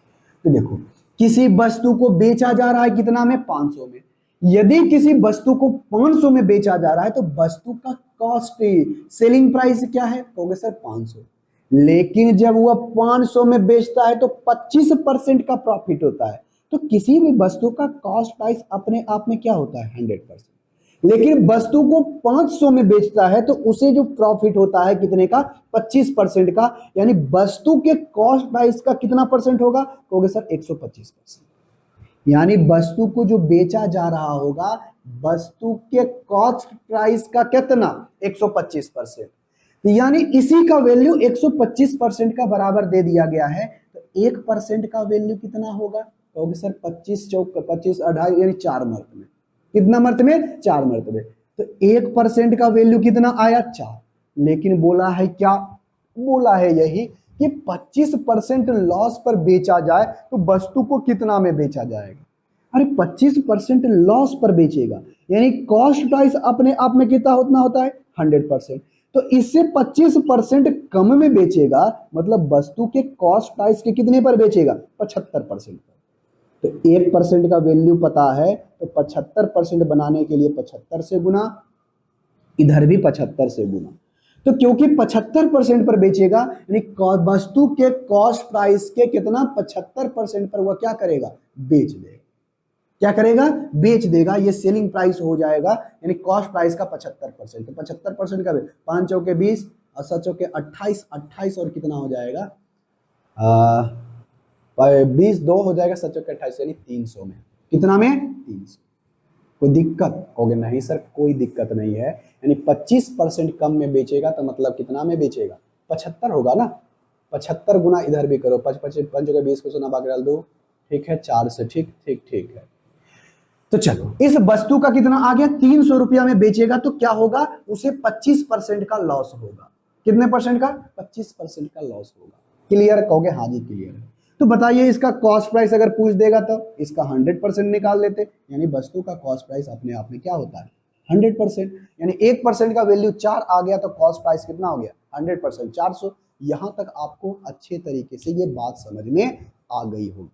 तो देखो, किसी वस्तु को बेचा जा रहा है कितना में, 500 में। यदि किसी वस्तु को 500 में बेचा जा रहा है तो वस्तु का कॉस्ट, सेलिंग प्राइस क्या है, कहोगे सर 500। लेकिन जब वह 500 में बेचता है तो 25% का प्रॉफिट होता है। तो किसी भी वस्तु का कॉस्ट प्राइस अपने आप में क्या होता है, 100%। लेकिन वस्तु को 500 में बेचता है तो उसे जो प्रॉफिट होता है कितने का, 25% का, यानी वस्तु के कॉस्ट प्राइस का कितना परसेंट होगा, कहोगे सर 125%। यानी वस्तु को जो बेचा जा रहा होगा, वस्तु के कॉस्ट प्राइस का कितना, 125%। तो यानी इसी का वैल्यू 125% का बराबर दे दिया गया है। तो 1% का वैल्यू कितना होगा, कहोगे सर 25 चौक 25 2.5 यानी 4 मरतबे। कितना मरतबे, 4 मरतबे। तो 1% का वैल्यू कितना आया, 4। लेकिन बोला है क्या, बोला है यही कि 25% लॉस पर बेचा जाए तो वस्तु को कितना में बेचा जाएगा। अरे 25% लॉस पर बेचेगा, यानी कॉस्ट प्राइस अपने आप में कितना उतना होता है, 100%। तो इससे 25% कम में बेचेगा, मतलब वस्तु के कॉस्ट प्राइस के कितने पर बेचेगा, 75% पर। तो 1% का वैल्यू पता है, तो 75% बनाने के लिए 75 से गुना, इधर भी 75 से गुना। तो क्योंकि 75% पर बेचेगा, यानी वस्तु के कॉस्ट प्राइस के कितना, 75% पर वह क्या करेगा, बेच देगा। क्या करेगा, बेच देगा। ये सेलिंग प्राइस हो जाएगा, यानी कॉस्ट प्राइस का 75%। तो 75% का 5 चौके 20 और 7 चौके 28, 28 और कितना हो जाएगा, 20 2 हो जाएगा, 7 चौके 28 यानी 300 में। कितना में, 300। कोई दिक्कत, कहोगे नहीं सर कोई दिक्कत नहीं है। यानी 25% कम में बेचेगा तो मतलब कितना में बेचेगा, 75 होगा ना। 75 गुना इधर भी करो, 5 20 को सुना बाकी डाल दो, ठीक है, 4 से, ठीक ठीक ठीक है। तो चलो, इस वस्तु का कितना आ गया, 300 रुपया में बेचेगा तो क्या होगा, उसे 25% का लॉस होगा। कितने परसेंट का, 25% का लॉस होगा। क्लियर, कहोगे हाँ जी क्लियर है। तो बताइए इसका कॉस्ट प्राइस अगर पूछ देगा तो इसका 100% निकाल लेते, यानी वस्तु का कॉस्ट प्राइस अपने आप में क्या होता है, 100%। यानी 1% का वैल्यू 4 आ गया तो कॉस्ट प्राइस कितना हो गया, 100%, 400। यहां तक आपको अच्छे तरीके से ये बात समझ में आ गई होगी।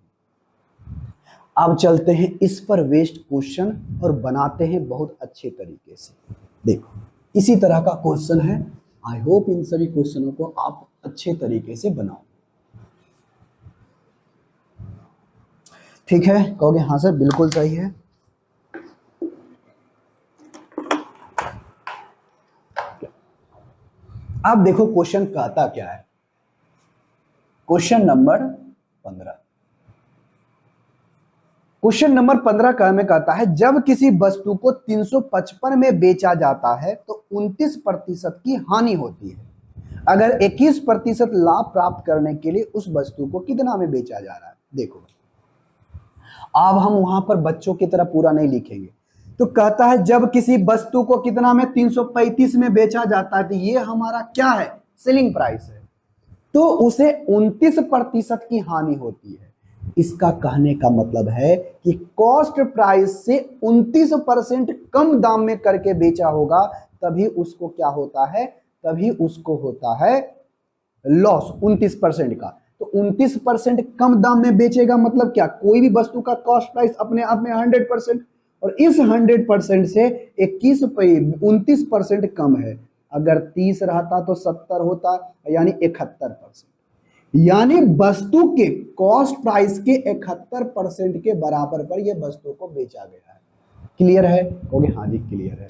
अब चलते हैं इस पर वेस्ट क्वेश्चन और बनाते हैं बहुत अच्छे तरीके से। देखो इसी तरह का क्वेश्चन है, आई होप इन सभी क्वेश्चनों को आप अच्छे तरीके से बनाओ। ठीक है, कहोगे हाँ सर बिल्कुल सही है। अब देखो क्वेश्चन कहता क्या है। क्वेश्चन नंबर 15, क्वेश्चन नंबर 15 का में कहता है जब किसी वस्तु को 355 में बेचा जाता है तो 29% की हानि होती है। अगर 21% लाभ प्राप्त करने के लिए उस वस्तु को कितना में बेचा जा रहा है। देखो अब हम वहां पर बच्चों की तरह पूरा नहीं लिखेंगे। तो कहता है जब किसी वस्तु को कितना में 335 में बेचा जाता है, तो ये हमारा क्या है, सेलिंग प्राइस है, तो उसे 29% की हानि होती है। इसका कहने का मतलब है कि कॉस्ट प्राइस से 29% कम दाम में करके बेचा होगा, तभी उसको क्या होता है, तभी उसको होता है लॉस 29% का। तो 29% कम दाम में बेचेगा मतलब क्या, कोई भी वस्तु का कॉस्ट प्राइस अपने आप में 100%, और इस 100% से 29% कम है। अगर 30 रहता तो 70 होता, यानी 71%, यानी वस्तु के कॉस्ट प्राइस के 71% के बराबर पर यह वस्तु को बेचा गया है। क्लियर है, कहोगे हाँ जी क्लियर है।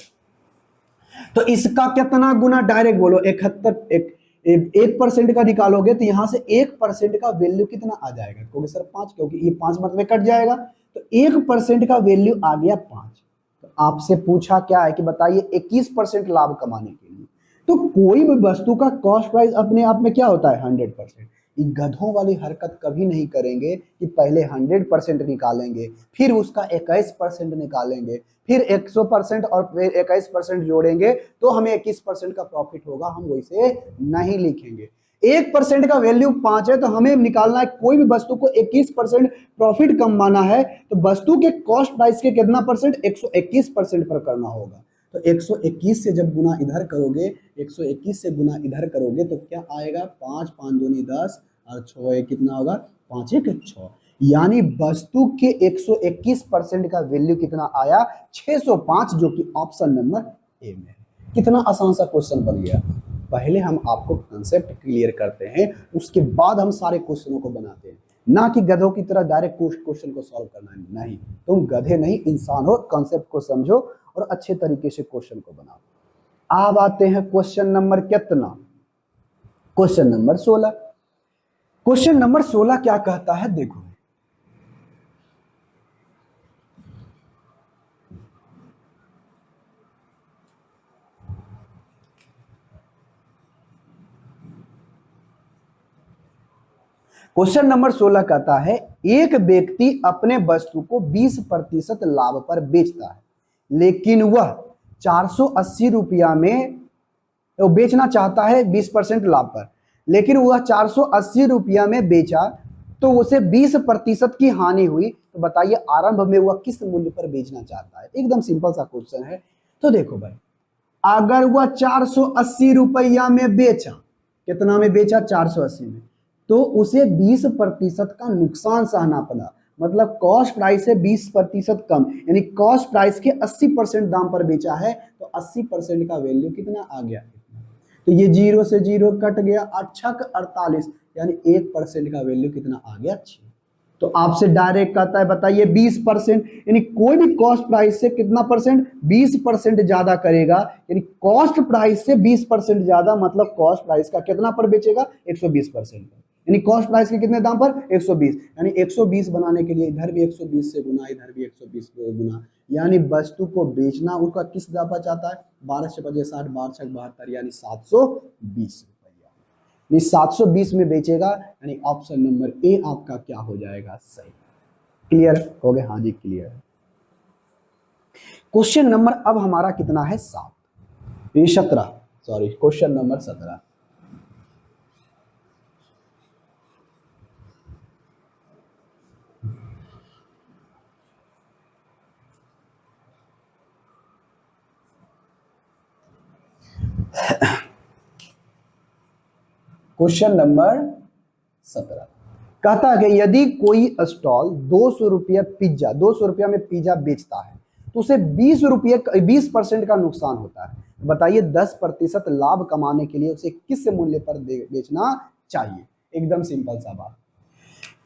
तो इसका कितना गुना, डायरेक्ट बोलो 71, 1% का निकालोगे तो यहां से 1% का वैल्यू कितना आ जाएगा, कहोगे सर 5, क्योंकि ये 5 मतलब कट जाएगा, तो 1% का वैल्यू आ गया 5। तो आपसे पूछा क्या है कि बताइए 21% लाभ कमाने के लिए, तो कोई भी वस्तु का कॉस्ट प्राइस अपने आप में क्या होता है 100%। ये गधों वाली हरकत कभी नहीं करेंगे कि पहले 100% निकालेंगे, फिर उसका 21% निकालेंगे, फिर 100% और फिर 21% जोड़ेंगे तो हमें 21% का प्रॉफिट होगा, हम वैसे नहीं लिखेंगे। 1% का वैल्यू 5 है तो हमें निकालना है, कोई भी वस्तु को 21% प्रॉफिट कमाना है तो वस्तु के कॉस्ट प्राइस के कितना परसेंट, 121% पर करना होगा। तो 121 से जब गुना इधर करोगे, 121 से गुना इधर करोगे तो क्या आएगा, 5 5 दूनी 10 और 6 कितना होगा, 5 1 6, यानी वस्तु के 121% का वैल्यू कितना आया, 605, जो कि ऑप्शन नंबर ए में है। कितना आसान सा क्वेश्चन बन गया। पहले हम आपको कंसेप्ट क्लियर करते हैं, उसके बाद हम सारे क्वेश्चनों को बनाते हैं, ना कि गधों की तरह डायरेक्ट क्वेश्चन को सॉल्व करना है। नहीं, तुम गधे नहीं इंसान हो, कंसेप्ट को समझो और अच्छे तरीके से क्वेश्चन को बनाओ। अब आते हैं क्वेश्चन नंबर कितना, क्वेश्चन नंबर 16। क्वेश्चन नंबर 16 क्या कहता है, देखो क्वेश्चन नंबर 16 कहता है एक व्यक्ति अपने वस्तु को 20% लाभ पर बेचता है, लेकिन वह 480 रुपया में वो बेचना चाहता है 20% लाभ पर, लेकिन वह 480 रुपया में बेचा तो उसे 20% की हानि हुई। तो बताइए आरंभ में वह किस मूल्य पर बेचना चाहता है। एकदम सिंपल सा क्वेश्चन है। तो देखो भाई, अगर वह 480 रुपया में बेचा, कितना में बेचा, 480 में, तो उसे 20% का नुकसान सहना पड़ा। मतलब कॉस्ट प्राइस से 20% कम, यानी कॉस्ट प्राइस के 80% दाम पर बेचा है, तो 80% का वैल्यू कितना आ गया, तो ये 0 से 0 कट गया, 48, यानी 1% का वैल्यू कितना आ गया, 6। तो आपसे डायरेक्ट कहता है बताइए 20%, यानी कोई भी कॉस्ट प्राइस से कितना परसेंट, 20% ज्यादा करेगा, यानी कॉस्ट प्राइस से 20% ज्यादा, मतलब कॉस्ट प्राइस का कितना पर बेचेगा, 120%, यानी कॉस्ट प्राइस के कितने दाम पर, 120, यानी 120 बनाने के लिए इधर भी 120 से गुना, इधर भी 120 से गुना, यानी वस्तु को बेचना उसका किस दाम पर चाहता है, 12 से 50 60 12 6 72, यानी 720 रुपया, यानी 720 में बेचेगा, यानी ऑप्शन नंबर ए आपका क्या हो जाएगा, सही। क्लियर हो गया, हाँ जी क्लियर है। क्वेश्चन नंबर अब हमारा कितना है, 7, ये 17, sorry question number 17। Question number 17 कहता है कि यदि कोई स्टॉल 200 रुपया पिज्जा, 200 रुपया में पिज्जा बेचता है तो उसे 20% का नुकसान होता है। बताइए 10% लाभ कमाने के लिए उसे किस मूल्य पर बेचना चाहिए। एकदम सिंपल सा बात।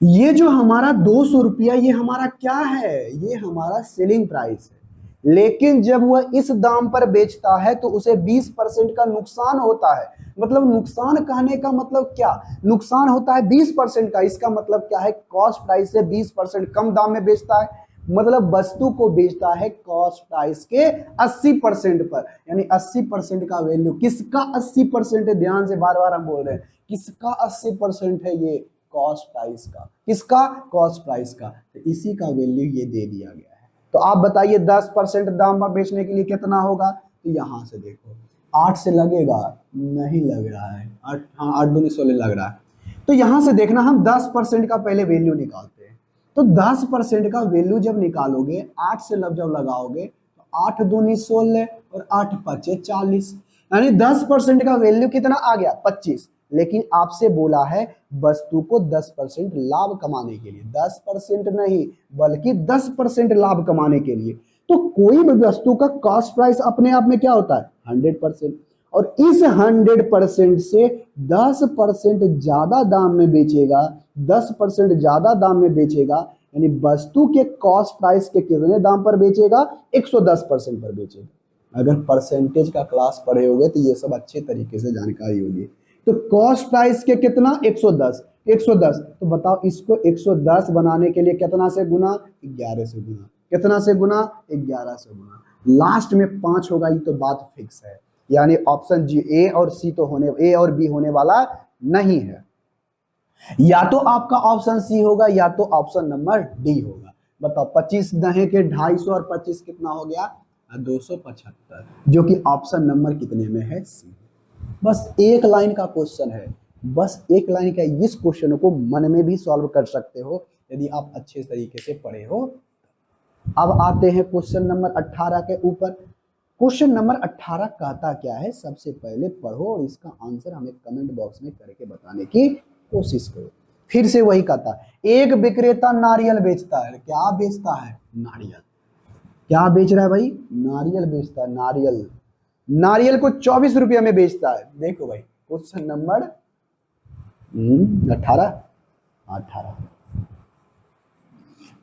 ये जो हमारा 200 रुपया ये हमारा क्या है, ये हमारा सेलिंग प्राइस है। लेकिन जब वह इस दाम पर बेचता है तो उसे 20% का नुकसान होता है। मतलब नुकसान कहने का मतलब क्या, नुकसान होता है 20% का। इसका मतलब क्या है, कॉस्ट प्राइस से 20% कम दाम में बेचता है। मतलब वस्तु को बेचता है कॉस्ट प्राइस के 80% पर, यानी 80% का वैल्यू। किसका 80% है, ध्यान से बार बार हम बोल रहे हैं, किसका 80% है, ये कॉस्ट प्राइस का। किसका, कॉस्ट प्राइस का। तो इसी का वैल्यू ये दे दिया गया है। तो आप बताइए 10% दाम पर बेचने के लिए कितना होगा। तो यहां से देखो 8 से लगेगा, नहीं लग रहा है, 8, हाँ 8 दूनी 16 लग रहा है। तो यहां से देखना, हम 10% का पहले वैल्यू निकालते हैं। तो 10% का वैल्यू जब निकालोगे, 8 से जब लगाओगे तो 8 दूनी 16 और 8 पचे 40, यानी 10% का वैल्यू कितना आ गया, 25। लेकिन आपसे बोला है वस्तु को 10% लाभ कमाने के लिए, 10% नहीं बल्कि 10% लाभ कमाने के लिए। तो कोई भी वस्तु का कॉस्ट प्राइस अपने आप में क्या होता है, 100%। और इस 100% से 10% ज्यादा दाम में बेचेगा, 10% ज्यादा दाम में बेचेगा, यानी वस्तु के कॉस्ट प्राइस के कितने दाम पर बेचेगा, 110% पर बेचेगा। अगर परसेंटेज का क्लास पढ़े होगे तो ये सब अच्छे तरीके से जानकारी होगी। तो कॉस्ट प्राइस के कितना, 110, 110। तो बताओ इसको 110 बनाने के लिए कितना से गुना, 11 से गुना। कितना से गुना, 11 से गुना। लास्ट में 5 होगा, ये तो बात फिक्स है। यानी ऑप्शन जी, ए और सी तो होने, ए और बी होने वाला नहीं है। या तो आपका ऑप्शन सी होगा या तो ऑप्शन नंबर डी होगा। बताओ 25 दहे के 250 और 25 कितना हो गया, 275, जो कि ऑप्शन नंबर कितने में है, सी। बस एक लाइन का क्वेश्चन है, बस एक लाइन का। इस क्वेश्चन को मन में भी सॉल्व कर सकते हो यदि आप अच्छे तरीके से पढ़े हो। अब आते हैं क्वेश्चन नंबर 18 के ऊपर। क्वेश्चन नंबर 18 कहता क्या है, सबसे पहले पढ़ो और इसका आंसर हमें कमेंट बॉक्स में करके बताने की कोशिश करो। फिर से वही कहता है, एक विक्रेता नारियल बेचता है। क्या बेचता है, नारियल। क्या बेच रहा है भाई, नारियल बेचता है, नारियल। नारियल को 24 रुपया में बेचता है। देखो भाई क्वेश्चन नंबर 18, 18,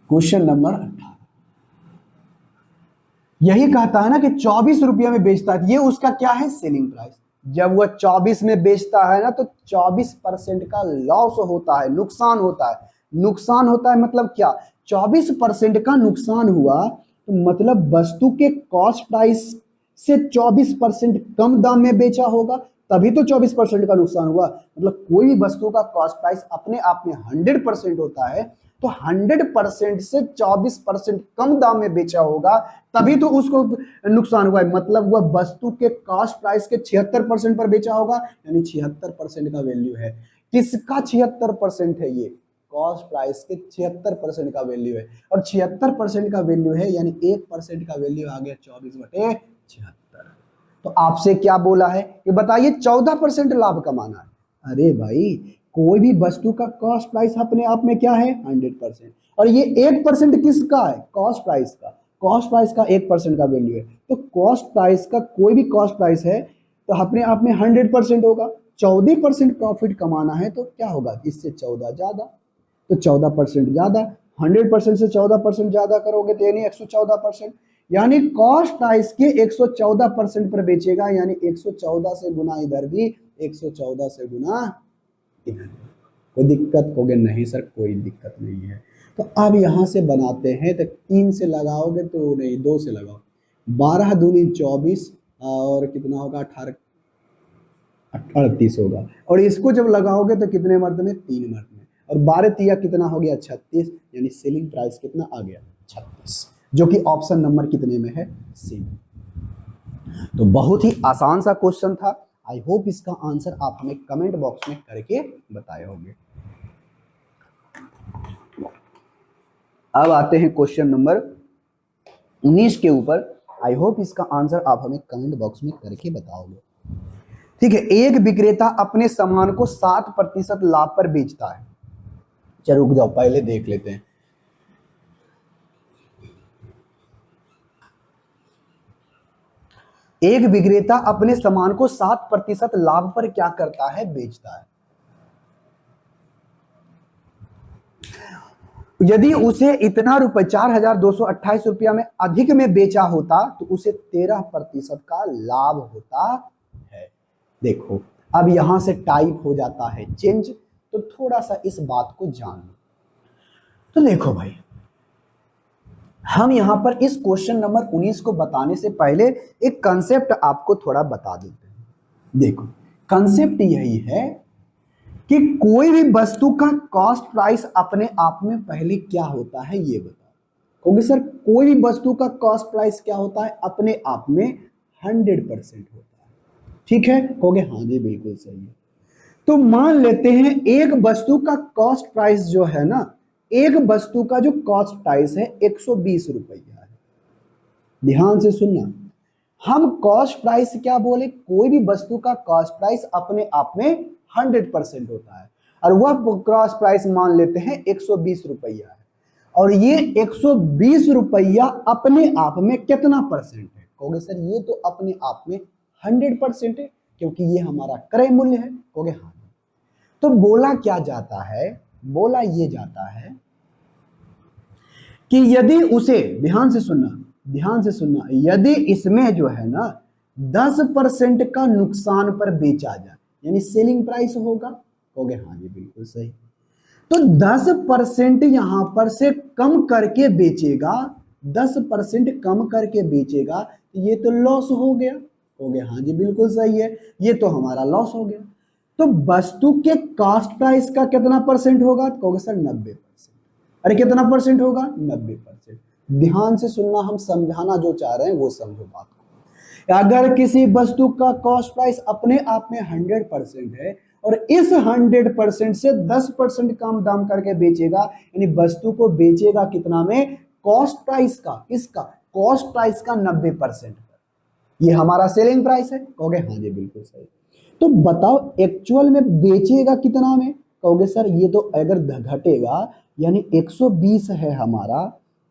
क्वेश्चन नंबर 18 यही कहता है ना कि 24 रुपया में बेचता है। ये उसका क्या है, सेलिंग प्राइस। जब वह 24 में बेचता है ना तो 24% का लॉस होता है, नुकसान होता है। नुकसान होता है मतलब क्या, 24% का नुकसान हुआ तो मतलब वस्तु के कॉस्ट प्राइस से 24% कम दाम में बेचा होगा, तभी तो 24% का नुकसान हुआ। मतलब कोई भी वस्तु का कॉस्ट प्राइस अपने आप में 100% होता है, तो 100% से 24% कम दाम में बेचा होगा, तभी तो उसको नुकसान हुआ है। मतलब वह वस्तु के कॉस्ट प्राइस के 76% पर बेचा होगा, यानी 76% का वैल्यू है। किसका 76% है, ये कॉस्ट प्राइस के 76% का वैल्यू है। और 76% का वैल्यू है, यानी 1% का वैल्यू आ गया 24/76। तो आपसे क्या बोला है कि बताइए 14% लाभ कमाना है। अरे भाई कोई भी वस्तु का कॉस्ट प्राइस अपने आप में क्या है, 100%। और ये 1% किसका है, कॉस्ट प्राइस का। कॉस्ट प्राइस का 1% का वैल्यू है। तो कॉस्ट प्राइस का कोई भी कॉस्ट प्राइस है तो अपने आप में 100% होगा। 14% प्रॉफिट कमाना है तो क्या होगा, इससे 14 ज्यादा। तो 14% ज्यादा, 100% से 14% ज्यादा करोगे तो यानी 114%। यानी कॉस्ट प्राइस के 114% पर बेचेगा, यानी 114 से गुना इधर भी, 114 से गुना इधर। कोई दिक्कत होगे, नहीं सर कोई दिक्कत नहीं है। तो अब यहां से बनाते हैं, तो 3 से लगाओगे तो नहीं, 2 से लगाओ, 12 दूनी 24 और कितना होगा, 18, 38 होगा। और इसको जब लगाओगे तो कितने मर्द में, 3 मर्द में। और 12 तिया कितना हो गया, 36, यानी सेलिंग प्राइस कितना आ गया, 36, जो कि ऑप्शन नंबर कितने में है, सी। तो बहुत ही आसान सा क्वेश्चन था। आई होप इसका आंसर आप हमें कमेंट बॉक्स में करके बताए होंगे। अब आते हैं क्वेश्चन नंबर 19 के ऊपर। आई होप इसका आंसर आप हमें कमेंट बॉक्स में करके बताओगे। ठीक है, एक विक्रेता अपने सामान को 7% लाभ पर बेचता है। चलो रुक जाओ, पहले देख लेते हैं। एक विक्रेता अपने सामान को 7% लाभ पर क्या करता है, बेचता है। यदि उसे इतना रुपए 4,228 रुपया में अधिक में बेचा होता तो उसे 13% का लाभ होता है। देखो अब यहां से टाइप हो जाता है चेंज, तो थोड़ा सा इस बात को जान लो। तो देखो भाई, हम यहां पर इस क्वेश्चन नंबर 19 को बताने से पहले एक कंसेप्ट आपको थोड़ा बता देते हैं। देखो कंसेप्ट यही है कि कोई भी वस्तु का कॉस्ट प्राइस अपने आप में पहले क्या होता है ये बताओ। क्योंकि सर कोई भी वस्तु का कॉस्ट प्राइस क्या होता है, अपने आप में 100% होता है। ठीक है, कहोगे हाँ जी बिल्कुल सही है। तो मान लेते हैं एक वस्तु का कॉस्ट प्राइस जो है ना, एक वस्तु का जो कॉस्ट प्राइस है 120 रुपया है। ध्यान से सुनना, हम कॉस्ट प्राइस क्या बोले, कोई भी वस्तु का कॉस्ट प्राइस अपने आप में 100% होता है, और वह कॉस्ट प्राइस मान लेते हैं 120 रुपया है। और ये 120 रुपया अपने आप में कितना परसेंट है, कहोगे सर ये तो अपने आप में 100% है क्योंकि ये हमारा क्रय मूल्य है। कहोगे हाँ। तो बोला क्या जाता है, बोला ये जाता है कि यदि उसे, ध्यान से सुनना, ध्यान से सुनना, यदि इसमें जो है ना 10% का नुकसान पर बेचा जाए, यानी सेलिंग प्राइस होगा। कहोगे हाँ जी बिल्कुल सही। तो 10% यहां पर से कम करके बेचेगा, 10% कम करके बेचेगा, तो ये तो लॉस हो गया। कहोगे हाँ जी बिल्कुल सही है, ये तो हमारा लॉस हो गया। तो वस्तु के कॉस्ट प्राइस का कितना परसेंट होगा, कहोगे सर 90%। अरे कितना परसेंट होगा, 90%। ध्यान से सुनना, हम समझाना जो चाह रहे हैं वो समझो बात को। अगर किसी वस्तु का कॉस्ट प्राइस अपने आप में 100% है और इस 100% से 10% कम दाम करके बेचेगा, यानी वस्तु को बेचेगा कितना में, कॉस्ट प्राइस का, इसका कॉस्ट प्राइस का 90% पर, ये हमारा सेलिंग प्राइस है। कहोगे हाँ जी बिल्कुल सही। तो बताओ एक्चुअल में बेचेगा कितना में, कहोगे सर ये तो अगर घटेगा, यानी 120 है हमारा,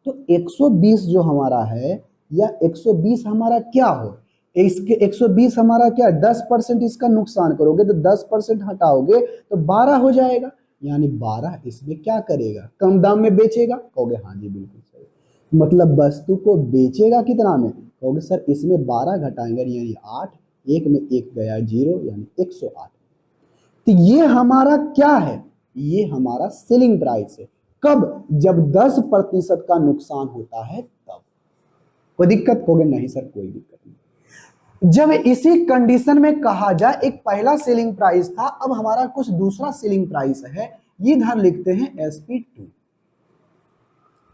तो 120 जो हमारा है, या 120 हमारा क्या हो, इसके 120 हमारा क्या है, 10% इसका नुकसान करोगे तो 10% हटाओगे तो 12 हो जाएगा, यानी 12 इसमें क्या करेगा, कम दाम में बेचेगा। कहोगे हाँ जी बिल्कुल सही। मतलब वस्तु को बेचेगा कितना में, कहोगे सर इसमें 12 घटाएंगे यानी 8, एक में एक गया 0, यानी 108। तो ये हमारा क्या है, ये हमारा सेलिंग प्राइस है। कब, जब 10% का नुकसान होता है तब। कोई दिक्कत, कहोगे नहीं सर कोई दिक्कत नहीं। जब इसी कंडीशन में कहा जाए, एक पहला सेलिंग प्राइस था, अब हमारा कुछ दूसरा सेलिंग प्राइस है, ये इधर लिखते हैं SP2।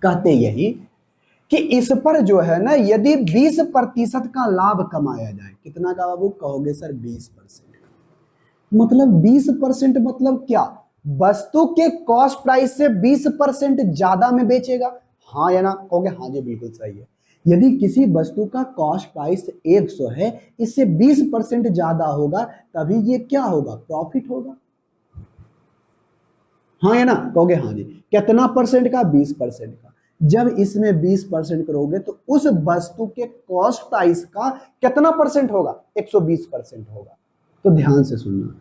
कहते यही कि इस पर जो है ना, यदि 20% का लाभ कमाया जाए, कितना का बाबू, कहोगे सर 20%। मतलब 20% मतलब क्या, वस्तु के कॉस्ट प्राइस से 20% ज्यादा में बेचेगा, हाँ या ना, कहोगे हाँ जी बिल्कुल सही है। यदि किसी वस्तु का कॉस्ट प्राइस 100 है, इससे 20% ज्यादा होगा, तभी ये क्या होगा, प्रॉफिट होगा, हाँ या ना, कहोगे हाँ जी। कितना परसेंट का, 20% का। जब इसमें 20% करोगे तो उस वस्तु के कॉस्ट प्राइस का कितना परसेंट होगा, 120% होगा। तो ध्यान से सुनना,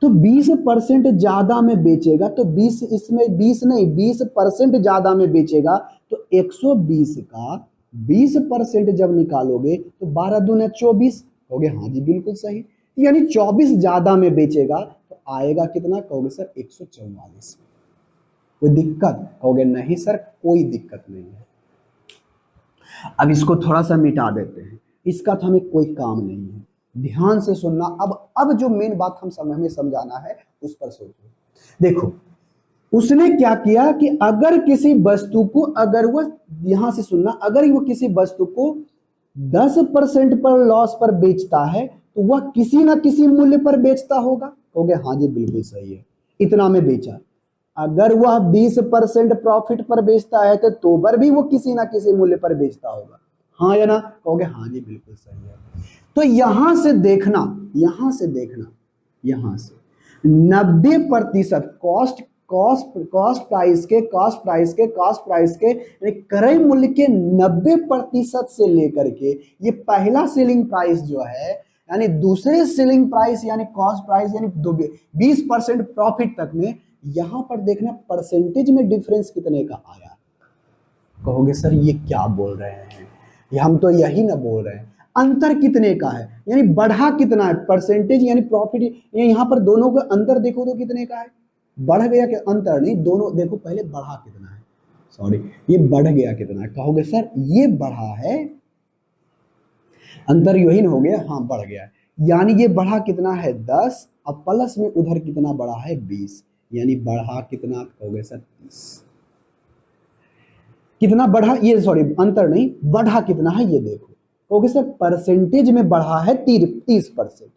तो 20% ज्यादा में बेचेगा, तो 20 इसमें 20 नहीं 20% ज्यादा में बेचेगा, तो 120 का 20% जब निकालोगे तो 12 दूने 24। कहोगे हाँ जी बिल्कुल सही। यानी 24 ज्यादा में बेचेगा तो आएगा कितना, कहोगे सर 144। कोई दिक्कत, कहोगे नहीं सर कोई दिक्कत नहीं है। अब इसको थोड़ा सा मिटा देते हैं, इसका तो हमें कोई काम नहीं है। ध्यान से सुनना, अब जो मेन बात हमें समझाना है उस पर सोचो। देखो उसने क्या किया कि अगर किसी वस्तु को, अगर वह, यहां से सुनना, अगर वो किसी वस्तु को 10% पर लॉस पर बेचता है, तो वह किसी ना किसी मूल्य पर बेचता होगा। कहोगे हाँ जी बिल्कुल सही है, इतना में बेचा। अगर वह 20% प्रॉफिट पर बेचता है तो पर भी वो किसी ना किसी मूल्य पर बेचता होगा, हाँ या ना, कहोगे हाँ जी बिल्कुल सही है। तो यहां से देखना, यहां से देखना, यहां से 90% कॉस्ट प्राइस के क्रय मूल्य के 90% से लेकर के ये पहला सेलिंग प्राइस जो है, यानी दूसरे सेलिंग प्राइस यानी कॉस्ट प्राइस यानी 20% प्रॉफिट तक में यहां पर देखना परसेंटेज में डिफरेंस कितने का आया। कहोगे सर ये क्या बोल रहे हैं, ये हम तो यही ना बोल रहे हैं, अंतर कितने का है, यानी बढ़ा कितना है, परसेंटेज यानी प्रॉफिट, यहाँ पर दोनों का अंतर देखो तो कितने का है, बढ़ गया कि अंतर नहीं, दोनों देखो पहले बढ़ा कितना है, सॉरी ये बढ़ गया कितना है। कहोगे सर ये बढ़ा है, अंतर यही ना हो गया, हाँ बढ़ गया है, यानी ये बढ़ा कितना है 10, अब प्लस में उधर कितना बढ़ा है 20, यानी बढ़ा कितना, कहोगे सर 30। कितना बढ़ा, ये सॉरी अंतर नहीं, बढ़ा कितना है ये देखो, कहोगे सर परसेंटेज में बढ़ा है 30%,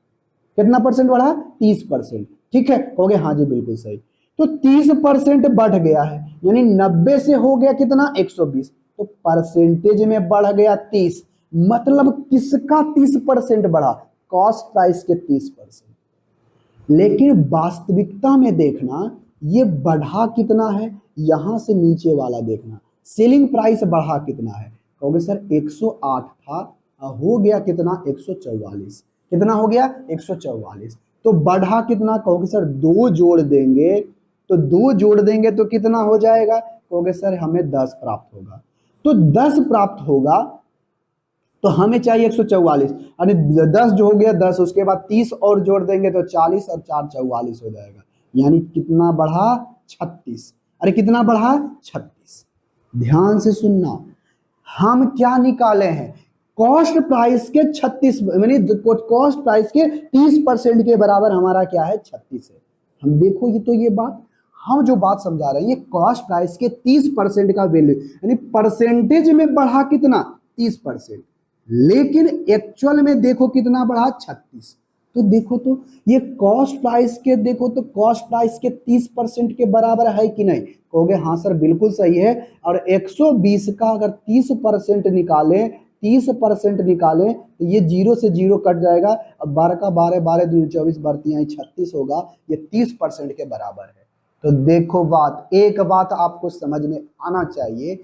कितना परसेंट बढ़ा, 30%, ठीक है, कहोगे हाँ जी बिल्कुल सही। तो 30% बढ़ गया है, यानी 90 से हो गया कितना 120, तो परसेंटेज में बढ़ गया 30, मतलब किसका 30% बढ़ा, कॉस्ट प्राइस के 30%। लेकिन वास्तविकता में देखना ये बढ़ा कितना है, यहां से नीचे वाला देखना, सेलिंग प्राइस बढ़ा कितना है, कहोगे सर 108 था, हो गया कितना 144, कितना हो गया 144, तो बढ़ा कितना, कहोगे सर 2 जोड़ देंगे, तो 2 जोड़ देंगे तो कितना हो जाएगा, कहोगे सर हमें 10 प्राप्त होगा, तो 10 प्राप्त होगा, तो हमें चाहिए 144, यानी 10 जो हो गया 10, उसके बाद 30 और जोड़ देंगे तो 40 और 4 44 हो जाएगा, यानी कितना बढ़ा 36, अरे कितना बढ़ा 36। ध्यान से सुनना, हम क्या निकाले हैं, कॉस्ट प्राइस के 36, यानी कॉस्ट प्राइस के 30% के बराबर हमारा क्या है 36 है। हम देखो ये तो ये बात, हम जो बात समझा रहे हैं ये कॉस्ट प्राइस के 30% का वैल्यू, यानी परसेंटेज में बढ़ा कितना 30%, लेकिन एक्चुअल में देखो कितना बढ़ा 36, तो देखो तो ये कॉस्ट प्राइस के, देखो तो कॉस्ट प्राइस के 30% के बराबर है कि नहीं, कहोगे हाँ सर बिल्कुल सही है, और 120 का अगर 30% निकालें, 30% निकालें तो ये 0 से 0 कट जाएगा, अब 12 का 12, 12 दूनी 24, बढ़ती आई 36 होगा, ये 30% के बराबर है। तो देखो बात, एक बात आपको समझ में आना चाहिए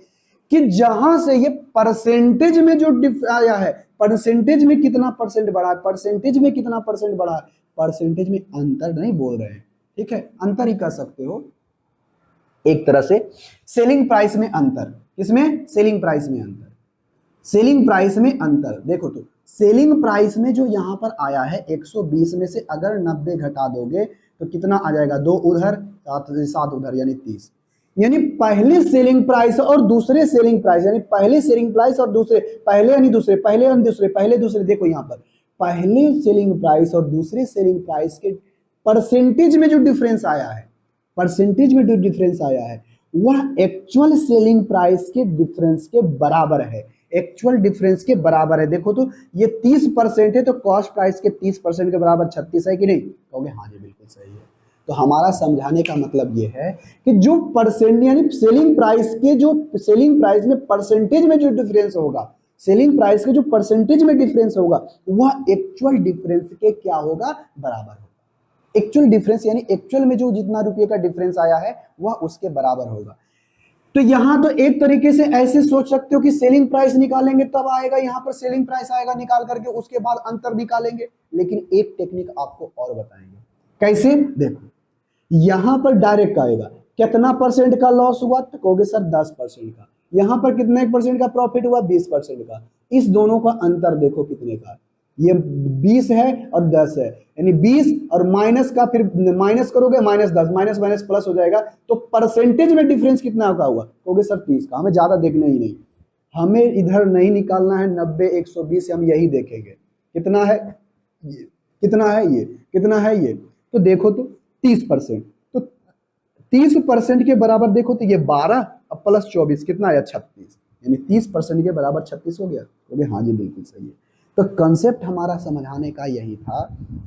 कि जहां से ये परसेंटेज में जो आया है, परसेंटेज में कितना परसेंट बढ़ा है, परसेंटेज में कितना परसेंट बढ़ा है, परसेंटेज में अंतर नहीं बोल रहे हैं, ठीक है, अंतर ही कह सकते हो एक तरह से, सेलिंग प्राइस में अंतर, किसमें, सेलिंग प्राइस में अंतर, सेलिंग प्राइस में अंतर, देखो तो सेलिंग प्राइस में जो यहां पर आया है 120 में से अगर 90 घटा दोगे तो कितना आ जाएगा, 2 उधर 7 उधर, यानी 30, यानी पहले सेलिंग प्राइस और दूसरे सेलिंग प्राइस, यानी पहले सेलिंग प्राइस और दूसरे, पहले यानी दूसरे, पहले यानी दूसरे, पहले दूसरे, देखो यहां पर पहले सेलिंग प्राइस और दूसरे सेलिंग प्राइस के परसेंटेज में जो डिफरेंस आया है, परसेंटेज में जो डिफरेंस आया है वह एक्चुअल सेलिंग प्राइस के डिफरेंस के बराबर है, एक्चुअल डिफरेंस के बराबर है। देखो तो ये 30% है, तो कॉस्ट प्राइस के 30% के बराबर 36 है कि नहीं, कहोगे हाँ जी बिल्कुल सही है। तो हमारा समझाने का मतलब ये है कि जो परसेंट यानी सेलिंग प्राइस के, जो सेलिंग प्राइस में परसेंटेज में जो डिफरेंस होगा, सेलिंग प्राइस के जो परसेंटेज में डिफरेंस होगा वह एक्चुअल डिफरेंस के क्या होगा, बराबर होगा। एक्चुअल डिफरेंस यानी एक्चुअल में जो जितना रुपये का डिफरेंस आया है वह उसके बराबर होगा। तो यहां तो एक तरीके से ऐसे सोच सकते हो कि सेलिंग प्राइस निकालेंगे तब आएगा, यहां पर सेलिंग प्राइस आएगा निकाल करके, उसके बाद अंतर निकालेंगे, लेकिन एक टेक्निक आपको और बताएंगे कैसे, देखो यहां पर डायरेक्ट आएगा, कितना परसेंट का लॉस हुआ, तो कहोगे सर 10% का, यहां पर कितने परसेंट का प्रॉफिट हुआ 20% का, इस दोनों का अंतर देखो कितने का, ये 20 है और 10 है, यानी 20 और माइनस का, फिर माइनस करोगे -10, माइनस माइनस प्लस हो जाएगा, तो परसेंटेज में डिफरेंस कितना का हुआ, कहोगे सर 30 का, हमें ज्यादा देखना ही नहीं, हमें इधर नहीं निकालना है 90 120, हम यही देखेंगे कितना है ये, कितना है ये, कितना है ये, तो देखो तो 30%, तो 30% के बराबर देखो तो ये 12 अब प्लस 24 कितना आया 36, यानी 30% के बराबर 36 हो गया, बोले हाँ जी बिल्कुल सही है। तो कंसेप्ट हमारा समझाने का यही था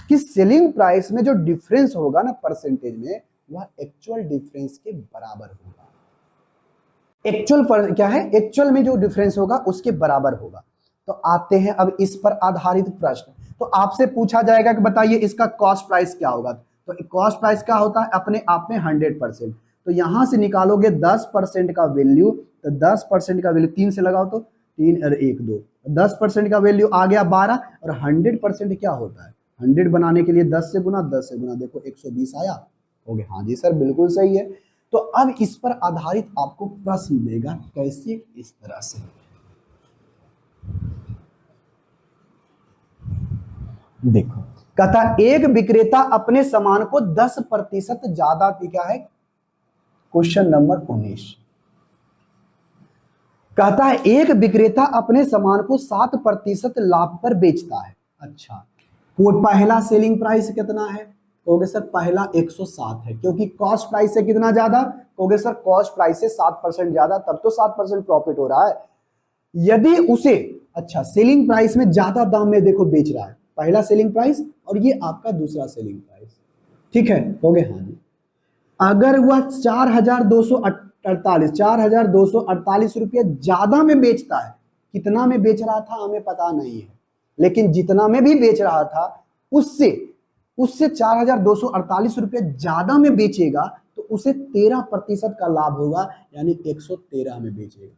कि सेलिंग प्राइस में जो डिफरेंस होगा ना परसेंटेज में, वह एक्चुअल डिफरेंस के बराबर होगा, एक्चुअल क्या है, एक्चुअल में जो डिफरेंस होगा उसके बराबर होगा। तो आते हैं अब इस पर आधारित प्रश्न, तो आपसे पूछा जाएगा कि बताइए इसका कॉस्ट प्राइस क्या होगा, तो कॉस्ट प्राइस क्या होता है अपने आप में 100%, तो यहां से निकालोगे 10% का वैल्यू, तो 10% का वैल्यू 3 से लगाओ तो 3 और 1 2, 10% का वैल्यू आ गया 12, और 100% क्या होता है, 100 बनाने के लिए 10 से गुना, 10 से गुना, देखो 120 आया, हो गया, हाँ जी सर बिल्कुल सही है। तो अब इस पर आधारित आपको प्रश्न देगा, कैसे, इस तरह से। देखो, कहता एक विक्रेता अपने सामान को 10% ज्यादा, क्या है क्वेश्चन नंबर 19, कहता है एक विक्रेता अपने सामान को 7% लाभ पर बेचता है। अच्छा, वो पहला सेलिंग प्राइस कितना है, कहोगे सर पहला 107 है, क्योंकि कॉस्ट प्राइस से कितना ज्यादा, कहोगे सर कॉस्ट प्राइस से 7% ज्यादा, तब तो 7% प्रॉफिट हो रहा है। यदि उसे, अच्छा सेलिंग प्राइस में ज्यादा दाम में देखो बेच रहा है, पहला सेलिंग प्राइस और ये आपका दूसरा सेलिंग प्राइस, ठीक है, हो गए, हाँ जी। अगर वह 4,248 रुपये ज्यादा में बेचता है, कितना में बेच रहा था हमें पता नहीं है, लेकिन जितना में भी बेच रहा था उससे उससे 4,248 रुपये ज्यादा में बेचेगा तो उसे 13% का लाभ होगा, यानी 113 में बेचेगा,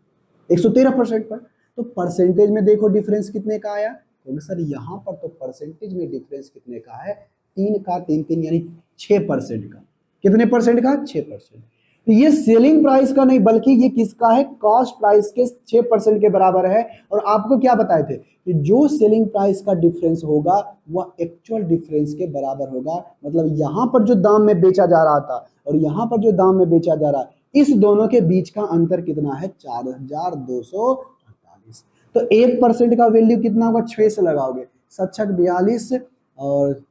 113% पर। तो परसेंटेज में देखो डिफरेंस कितने का आया, तो सर यहाँ पर तो परसेंटेज में डिफरेंस कितने का है, 3 का 3 यानी 6% का, कितने परसेंट का, 6%। तो ये सेलिंग प्राइस का नहीं बल्कि ये किसका है, कॉस्ट प्राइस के 6% के बराबर है। और आपको क्या बताए थे कि जो सेलिंग प्राइस का डिफरेंस होगा वह एक्चुअल डिफरेंस के बराबर होगा, मतलब यहां पर जो दाम में बेचा जा रहा था और यहां पर जो दाम में बेचा जा रहा है, इस दोनों के बीच का अंतर कितना है, 4,248। तो 1% का वैल्यू कितना होगा, 6 से लगाओगे, 7×42 और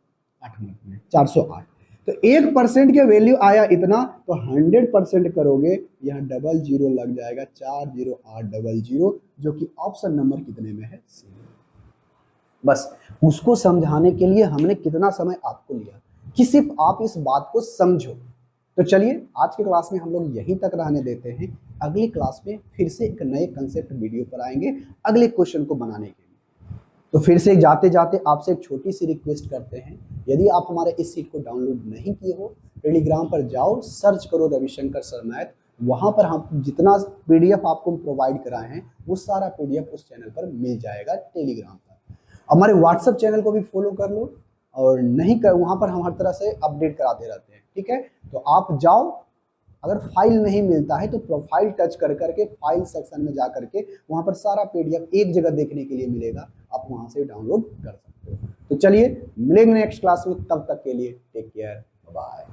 8 में 408। तो 1% के वैल्यू आया इतना, तो 100% करोगे यहाँ डबल जीरो लग जाएगा, 40800, जो कि ऑप्शन नंबर कितने में है, सी। बस उसको समझाने के लिए हमने कितना समय आपको लिया कि सिर्फ आप इस बात को समझो। तो चलिए आज की क्लास में हम लोग यहीं तक रहने देते हैं, अगली क्लास में फिर से एक नए कंसेप्ट वीडियो पर आएंगे अगले क्वेश्चन को बनाने के लिए। तो फिर से जाते जाते आपसे एक छोटी सी रिक्वेस्ट करते हैं, यदि आप हमारे इस सीट को डाउनलोड नहीं किए हो, टेलीग्राम पर जाओ, सर्च करो रविशंकर सर मैथ, वहां पर हम जितना पीडीएफ आपको प्रोवाइड कराए हैं वो सारा पीडीएफ उस चैनल पर मिल जाएगा टेलीग्राम पर। हमारे व्हाट्सएप चैनल को भी फॉलो कर लो, और नहीं कर, वहां पर हम हर तरह से अपडेट कराते रहते हैं, ठीक है। तो आप जाओ, अगर फाइल नहीं मिलता है तो प्रोफाइल टच कर करके फाइल सेक्शन में जा करके वहां पर सारा पीडीएफ एक जगह देखने के लिए मिलेगा, आप वहां से डाउनलोड कर सकते हो। तो चलिए मिलेंगे नेक्स्ट क्लास में, तब तक के लिए टेक केयर, बाय।